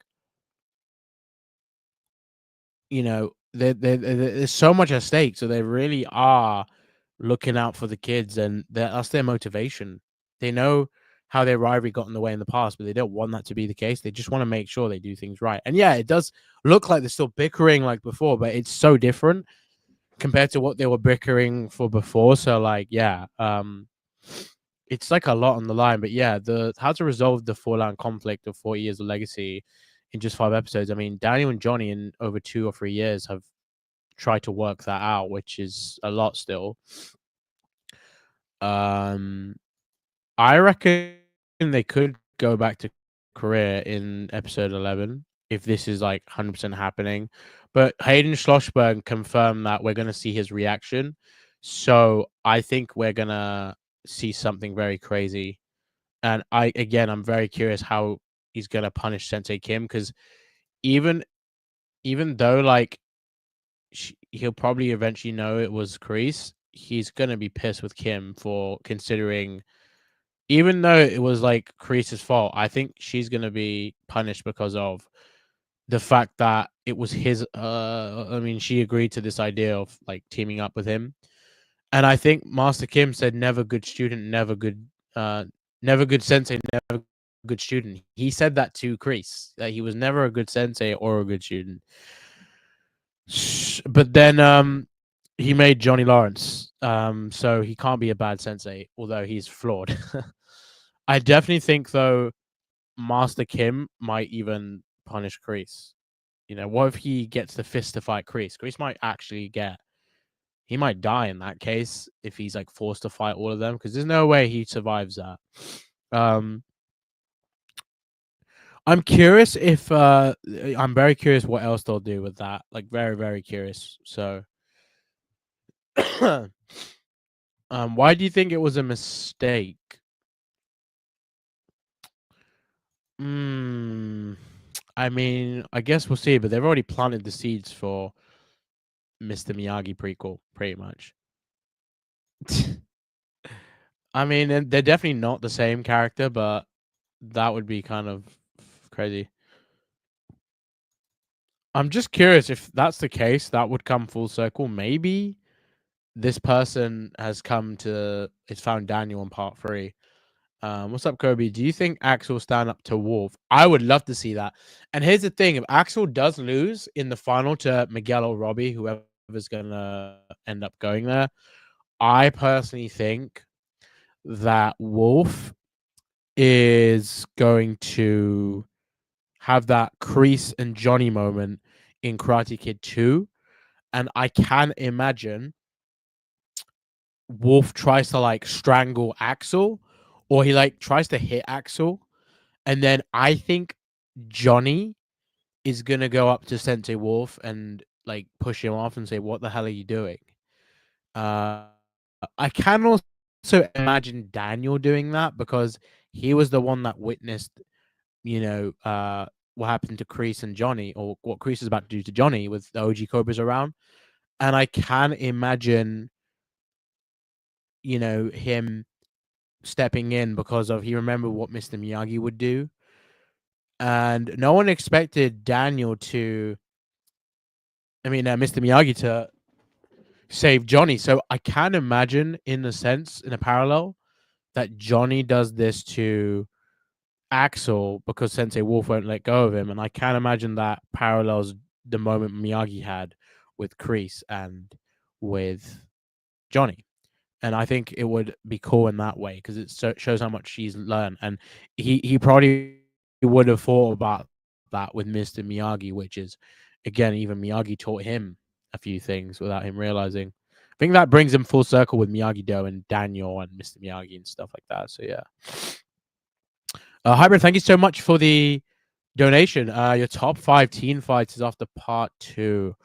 there's so much at stake. So they really are looking out for the kids, and that's their motivation. They know how their rivalry got in the way in the past, but they don't want that to be the case. They just want to make sure they do things right. And yeah, it does look like they're still bickering like before, but it's so different compared to what they were bickering for before. So like, yeah, it's like a lot on the line. But yeah, the how to resolve the four-line conflict of 40 years of legacy in just 5 episodes. I mean, Daniel and Johnny in over 2 or 3 years have tried to work that out, which is a lot still. Um, I reckon they could go back to Korea in episode 11 if this is like 100% happening. But Hayden Schlossberg confirmed that we're going to see his reaction. So I think we're going to see something very crazy. And I'm very curious how he's going to punish Sensei Kim, because even though like he'll probably eventually know it was Kreese, he's going to be pissed with Kim for considering, even though it was like Kreese's fault, I think she's gonna be punished because of the fact that it was his. I mean, she agreed to this idea of like teaming up with him, and I think Master Kim said, "Never good student, never good sensei, never good student." He said that to Kreese, that he was never a good sensei or a good student. But then, he made Johnny Lawrence, so he can't be a bad sensei, although he's flawed. I definitely think though Master Kim might even punish Kreese. What if he gets the fist to fight Kreese? Kreese might actually he might die in that case if he's like forced to fight all of them, because there's no way he survives that. Um, I'm curious if I'm very curious what else they'll do with that. Like very, very curious. So, why do you think it was a mistake? Hmm. I mean, I guess we'll see, but they've already planted the seeds for Mr. Miyagi prequel, pretty much. I mean, and they're definitely not the same character, but that would be kind of crazy. I'm just curious if that's the case, that would come full circle. Maybe this person has found Daniel in part 3. What's up, Kobe? Do you think Axel will stand up to Wolf? I would love to see that. And here's the thing: if Axel does lose in the final to Miguel or Robby, whoever's gonna end up going there, I personally think that Wolf is going to have that Kreese and Johnny moment in Karate Kid 2. And I can imagine Wolf tries to like strangle Axel, or he like tries to hit Axel, And then I think Johnny is gonna go up to Sensei Wolf and like push him off and say, "What the hell are you doing?" I can also imagine Daniel doing that because he was the one that witnessed, what happened to Kreese and Johnny, or what Kreese is about to do to Johnny with the OG Cobras around. And I can imagine, him stepping in because he remembered what Mr. Miyagi would do. And no one expected Mr. Miyagi to save Johnny. So I can imagine, in a parallel, that Johnny does this to Axel because Sensei Wolf won't let go of him. And I can imagine that parallels the moment Miyagi had with Kreese and with Johnny. And I think it would be cool in that way because it shows how much she's learned. And he probably would have thought about that with Mr. Miyagi, which is, again, even Miyagi taught him a few things without him realizing. I think that brings him full circle with Miyagi-Do and Daniel and Mr. Miyagi and stuff like that. So yeah. Hybrid, thank you so much for the donation. Your top 5 teen fights is after part 2.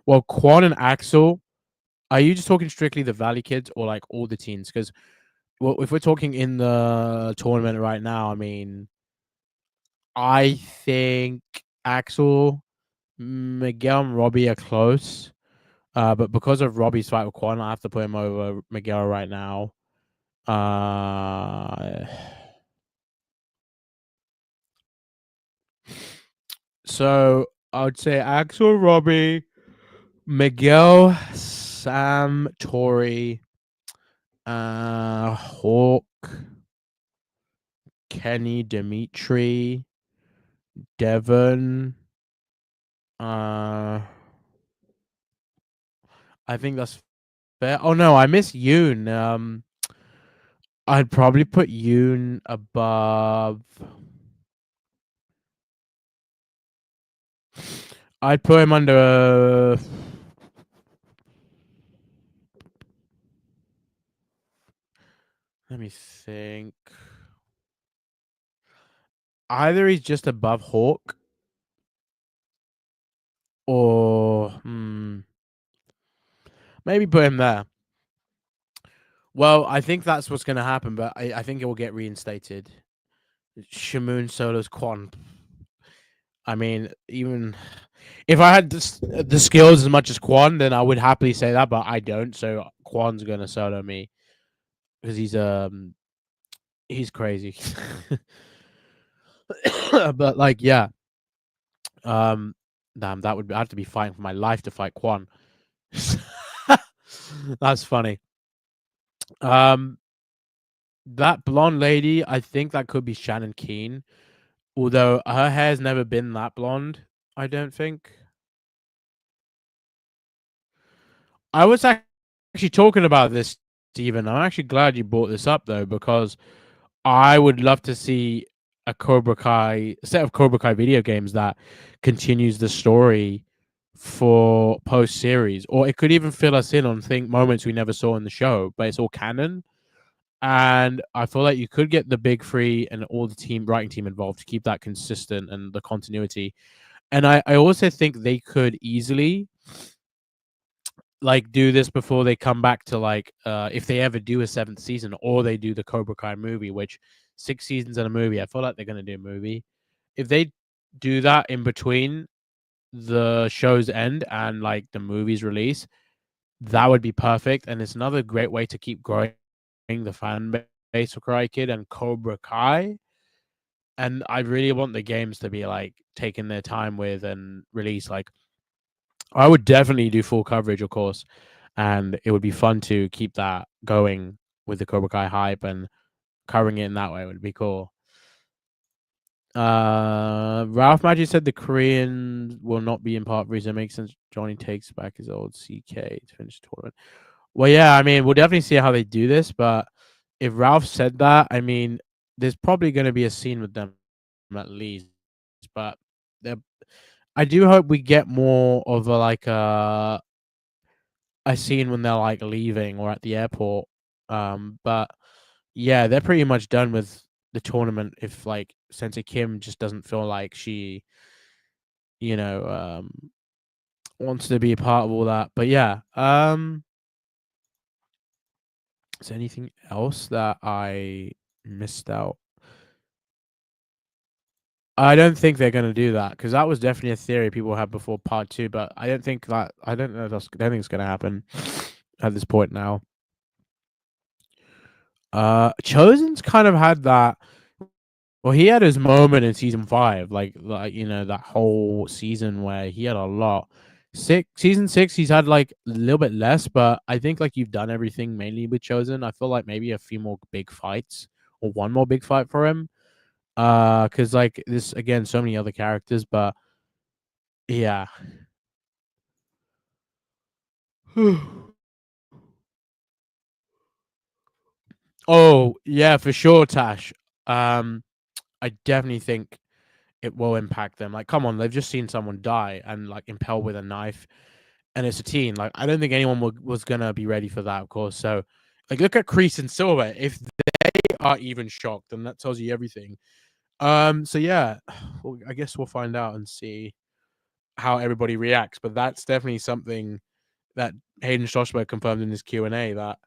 Well, Kwon and Axel, are you just talking strictly the Valley kids or like all the teens? Because if we're talking in the tournament right now, I mean, I think Axel, Miguel, and Robby are close. But because of Robby's fight with Kwon, I have to put him over Miguel right now. So I would say Axel, Robby, Miguel, Sam, Tori, Hawk, Kenny, Dimitri, Devon. I think that's fair. Oh no, I miss Yoon. I'd probably put Yoon above. I'd put him under. Let me think. Either he's just above Hawk, or maybe put him there. Well, I think that's what's going to happen, but I think it will get reinstated. Shamoon solos Kwon. I mean, even if I had the skills as much as Kwon, then I would happily say that, but I don't. So Kwon's going to solo me because he's crazy. But like, yeah, damn, that would I have to be fighting for my life to fight Kwon. That's funny. That blonde lady, I think that could be Shannon Keane, although her hair's never been that blonde. I don't think. I was actually talking about this, Steven. I'm actually glad you brought this up though, because I would love to see a set of Cobra Kai video games that continues the story for post series, or it could even fill us in on moments we never saw in the show, but it's all canon. And I feel like you could get the big three and all the writing team involved to keep that consistent and the continuity. And I also think they could easily like do this before they come back to like if they ever do a 7th season or they do the Cobra Kai movie, which 6 seasons and a movie, I feel like they're gonna do a movie. If they do that in between the show's end and like the movie's release, that would be perfect. And it's another great way to keep growing the fan base for Karate Kid and Cobra Kai. And I really want the games to be like taking their time with and release. Like, I would definitely do full coverage, of course, and it would be fun to keep that going with the Cobra Kai hype, and covering it in that way would be cool. Ralph Maggi said the Korean will not be in part 3, so it makes sense. Johnny takes back his old CK to finish the tournament. Well, yeah, I mean, we'll definitely see how they do this, but if Ralph said that, I mean, there's probably going to be a scene with them at least. But I do hope we get more of a scene when they're like leaving or at the airport. But yeah, they're pretty much done with the tournament if like Sensei Kim just doesn't feel like she, you know, wants to be a part of all that. But yeah, is there anything else that I missed out? I don't think they're gonna do that because that was definitely a theory people had before part 2, but I don't think that I don't know. I don't think it's gonna happen at this point now. Chosen's kind of had that. Well, he had his moment in season 5, like you know that whole season where he had a lot. Season 6, he's had like a little bit less, but I think like you've done everything mainly with Chosen. I feel like maybe a few more big fights or one more big fight for him. Because like this again, so many other characters, but yeah. Oh yeah, for sure, Tash. Um, I definitely think it will impact them. Like, come on, they've just seen someone die and like impale with a knife, and it's a teen. Like, I don't think anyone was gonna be ready for that, of course. So, like, look at Kreese and Silver. If they are even shocked, then that tells you everything. So yeah, well, I guess we'll find out and see how everybody reacts. But that's definitely something that Hayden Schlossberg confirmed in his Q&A that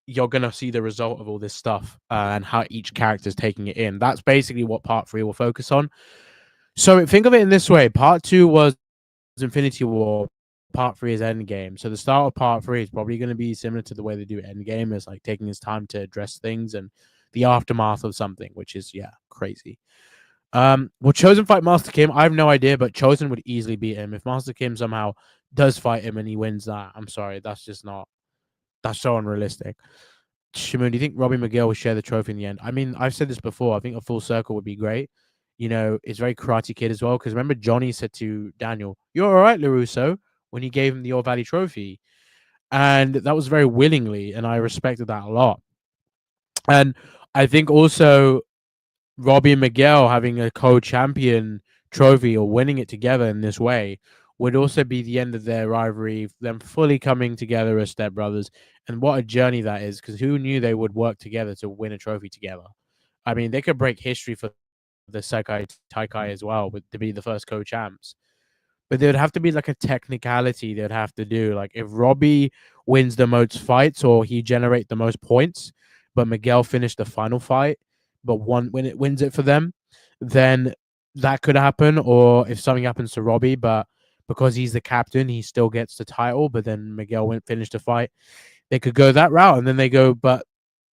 you're gonna see the result of all this stuff and how each character is taking it in. That's basically what part 3 will focus on. So think of it in this way: part 2 was Infinity War, part 3 is Endgame. So the start of part 3 is probably going to be similar to the way they do Endgame, is like taking his time to address things and the aftermath of something, which is crazy. Will Chosen fight Master Kim? I have no idea, but Chosen would easily beat him if Master Kim somehow does fight him and he wins that. I'm sorry, that's just not. That's so unrealistic. Shimoon, do you think Robby Miguel will share the trophy in the end? I mean, I've said this before. I think a full circle would be great. You know, it's very Karate Kid as well. Because remember, Johnny said to Daniel, "You're all right, LaRusso," when he gave him the All Valley Trophy, and that was very willingly, and I respected that a lot. And I think also Robby and Miguel having a co-champion trophy or winning it together in this way would also be the end of their rivalry, them fully coming together as stepbrothers. And what a journey that is, because who knew they would work together to win a trophy together? I mean, they could break history for the Sekai Taikai as well, to be the first co-champs. But there would have to be like a technicality they'd have to do. Like if Robby wins the most fights or he generate the most points, but Miguel finished the final fight, but when it wins it for them, then that could happen. Or if something happens to Robby, but because he's the captain, he still gets the title, but then Miguel went finish the fight. They could go that route, and then they go, but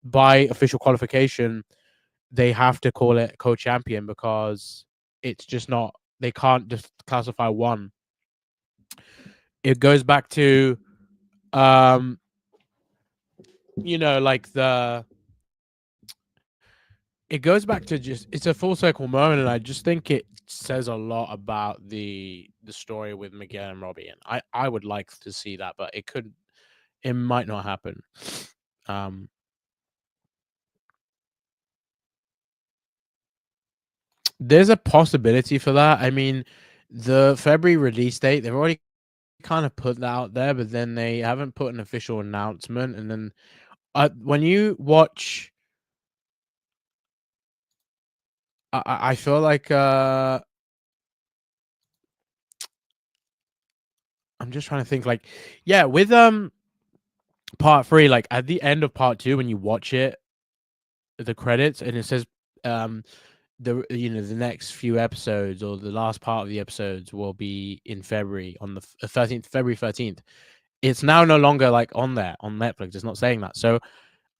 by official qualification, they have to call it co-champion because it's just not. They can't just classify one. It goes back to, you know, like it goes back to just it's a full circle moment, and I just think it says a lot about the story with Miguel and Robby, and I would like to see that, but it might not happen. There's a possibility for that. I mean, the February release date, they've already kind of put that out there, but then they haven't put an official announcement. And then when you watch, I feel like I'm just trying to think, like, yeah, with part 3, like at the end of part 2, when you watch it, the credits, and it says the next few episodes or the last part of the episodes will be in February on the 13th, February 13th. It's now no longer like on there on Netflix. It's not saying that. So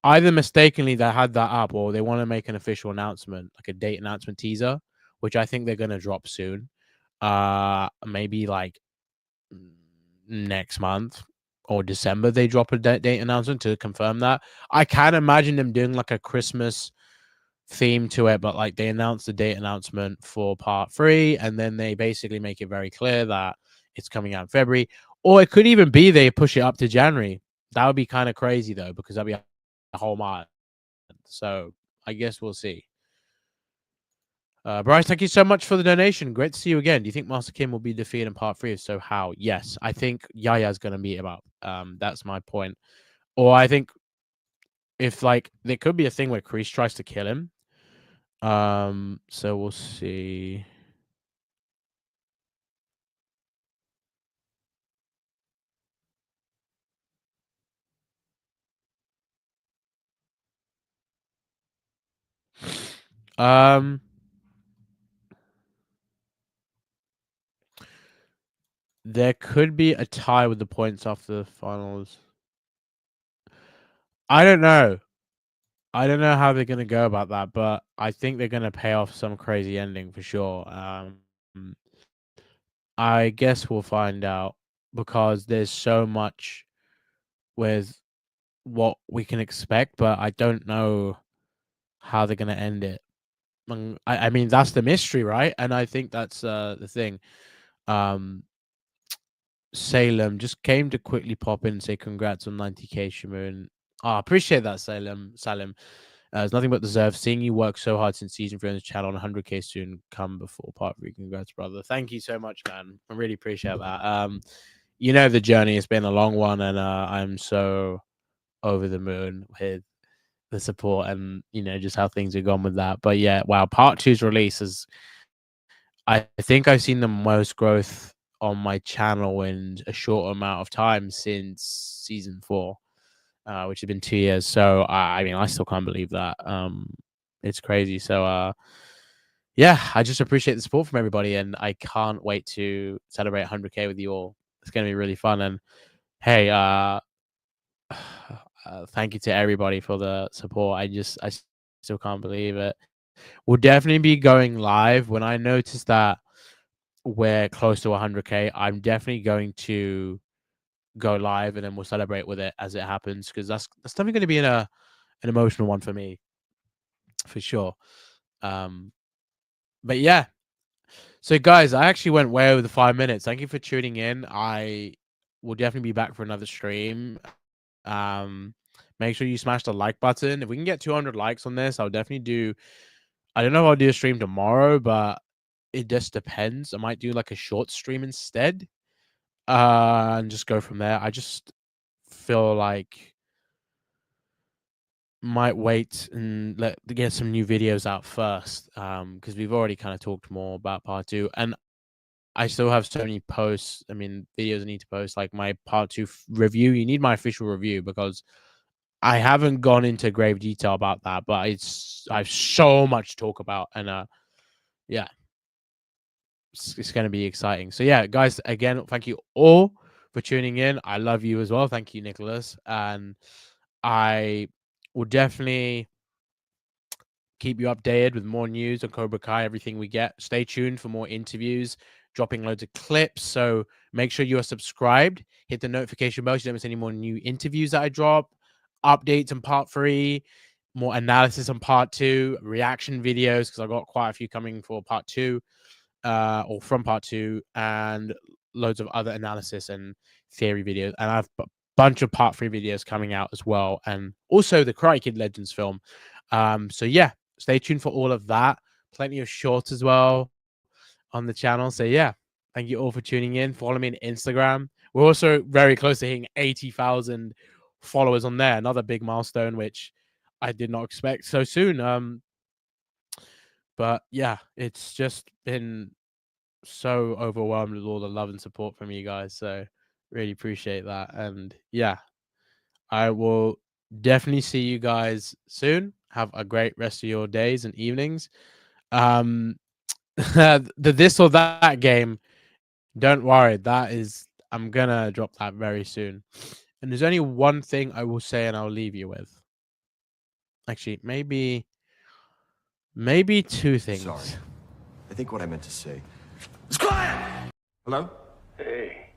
either mistakenly they had that up, or they want to make an official announcement, like a date announcement teaser, which I think they're gonna drop soon. Maybe like next month or December they drop a date announcement to confirm that. I can imagine them doing like a Christmas theme to it, but like they announced the date announcement for part 3, and then they basically make it very clear that it's coming out in February, or it could even be they push it up to January. That would be kind of crazy though, because that'd be a whole month. So I guess we'll see. Bryce, thank you so much for the donation. Great to see you again. Do you think Master Kim will be defeated in part 3? If so, how? Yes, I think Yaya's going to beat him up. That's my point. Or I think if like there could be a thing where Kreese tries to kill him. So we'll see. There could be a tie with the points after the finals. I don't know. I don't know how they're gonna go about that, but I think they're gonna pay off some crazy ending for sure. I guess we'll find out because there's so much with what we can expect, but I don't know how they're gonna end it. I mean that's the mystery, right? And I think that's the thing. Salem just came to quickly pop in and say congrats on 90k, Shimoon. I appreciate that, Salem. It's nothing but deserved. Seeing you work so hard since season 3 on the channel, 100k soon come before part 3. Congrats, brother. Thank you so much, man. I really appreciate that. You know, the journey has been a long one, and I'm so over the moon with the support and, you know, just how things have gone with that. But yeah, wow, part 2's release is, I think I've seen the most growth on my channel in a short amount of time since season 4. Which has been 2 years. So I mean, I still can't believe that. It's crazy. So yeah, I just appreciate the support from everybody, and I can't wait to celebrate 100k with you all. It's gonna be really fun. And hey, thank you to everybody for the support. I still can't believe it. We'll definitely be going live when I notice that we're close to 100k. I'm definitely going to go live, and then we'll celebrate with it as it happens, because that's definitely going to be an emotional one for me, for sure. But yeah, so guys, I actually went way over the 5 minutes. Thank you for tuning in. I will definitely be back for another stream. Make sure you smash the like button. If we can get 200 likes on this, I'll definitely do. I don't know if I'll do a stream tomorrow, but it just depends. I might do like a short stream instead, and just go from there. I just feel like might wait and get some new videos out first, because we've already kind of talked more about part 2, and I still have so many posts. I mean, videos I need to post, like my part 2 review. You need my official review because I haven't gone into grave detail about that, but I have so much to talk about, and yeah, it's going to be exciting. So yeah, guys, again, thank you all for tuning in. I love you as well. Thank you, Nicholas, and I will definitely keep you updated with more news on Cobra Kai, everything we get. Stay tuned for more interviews, dropping loads of clips. So make sure you are subscribed. Hit the notification bell so you don't miss any more new interviews that I drop, updates on part 3, more analysis on part 2, reaction videos, because I got quite a few coming for part 2, or from part 2, and loads of other analysis and theory videos. And I have a bunch of part 3 videos coming out as well, and also the Karate Kid Legends film. So yeah, stay tuned for all of that. Plenty of shorts as well on the channel. So yeah, thank you all for tuning in. Follow me on Instagram. We're also very close to hitting 80,000 followers on there. Another big milestone, which I did not expect so soon. But yeah, it's just been so overwhelmed with all the love and support from you guys. So really appreciate that. And yeah, I will definitely see you guys soon. Have a great rest of your days and evenings. The this or that game, don't worry. I'm gonna drop that very soon. And there's only one thing I will say, and I'll leave you with. Actually, maybe 2 things. Sorry. I think what I meant to say. It's quiet! Hello? Hey.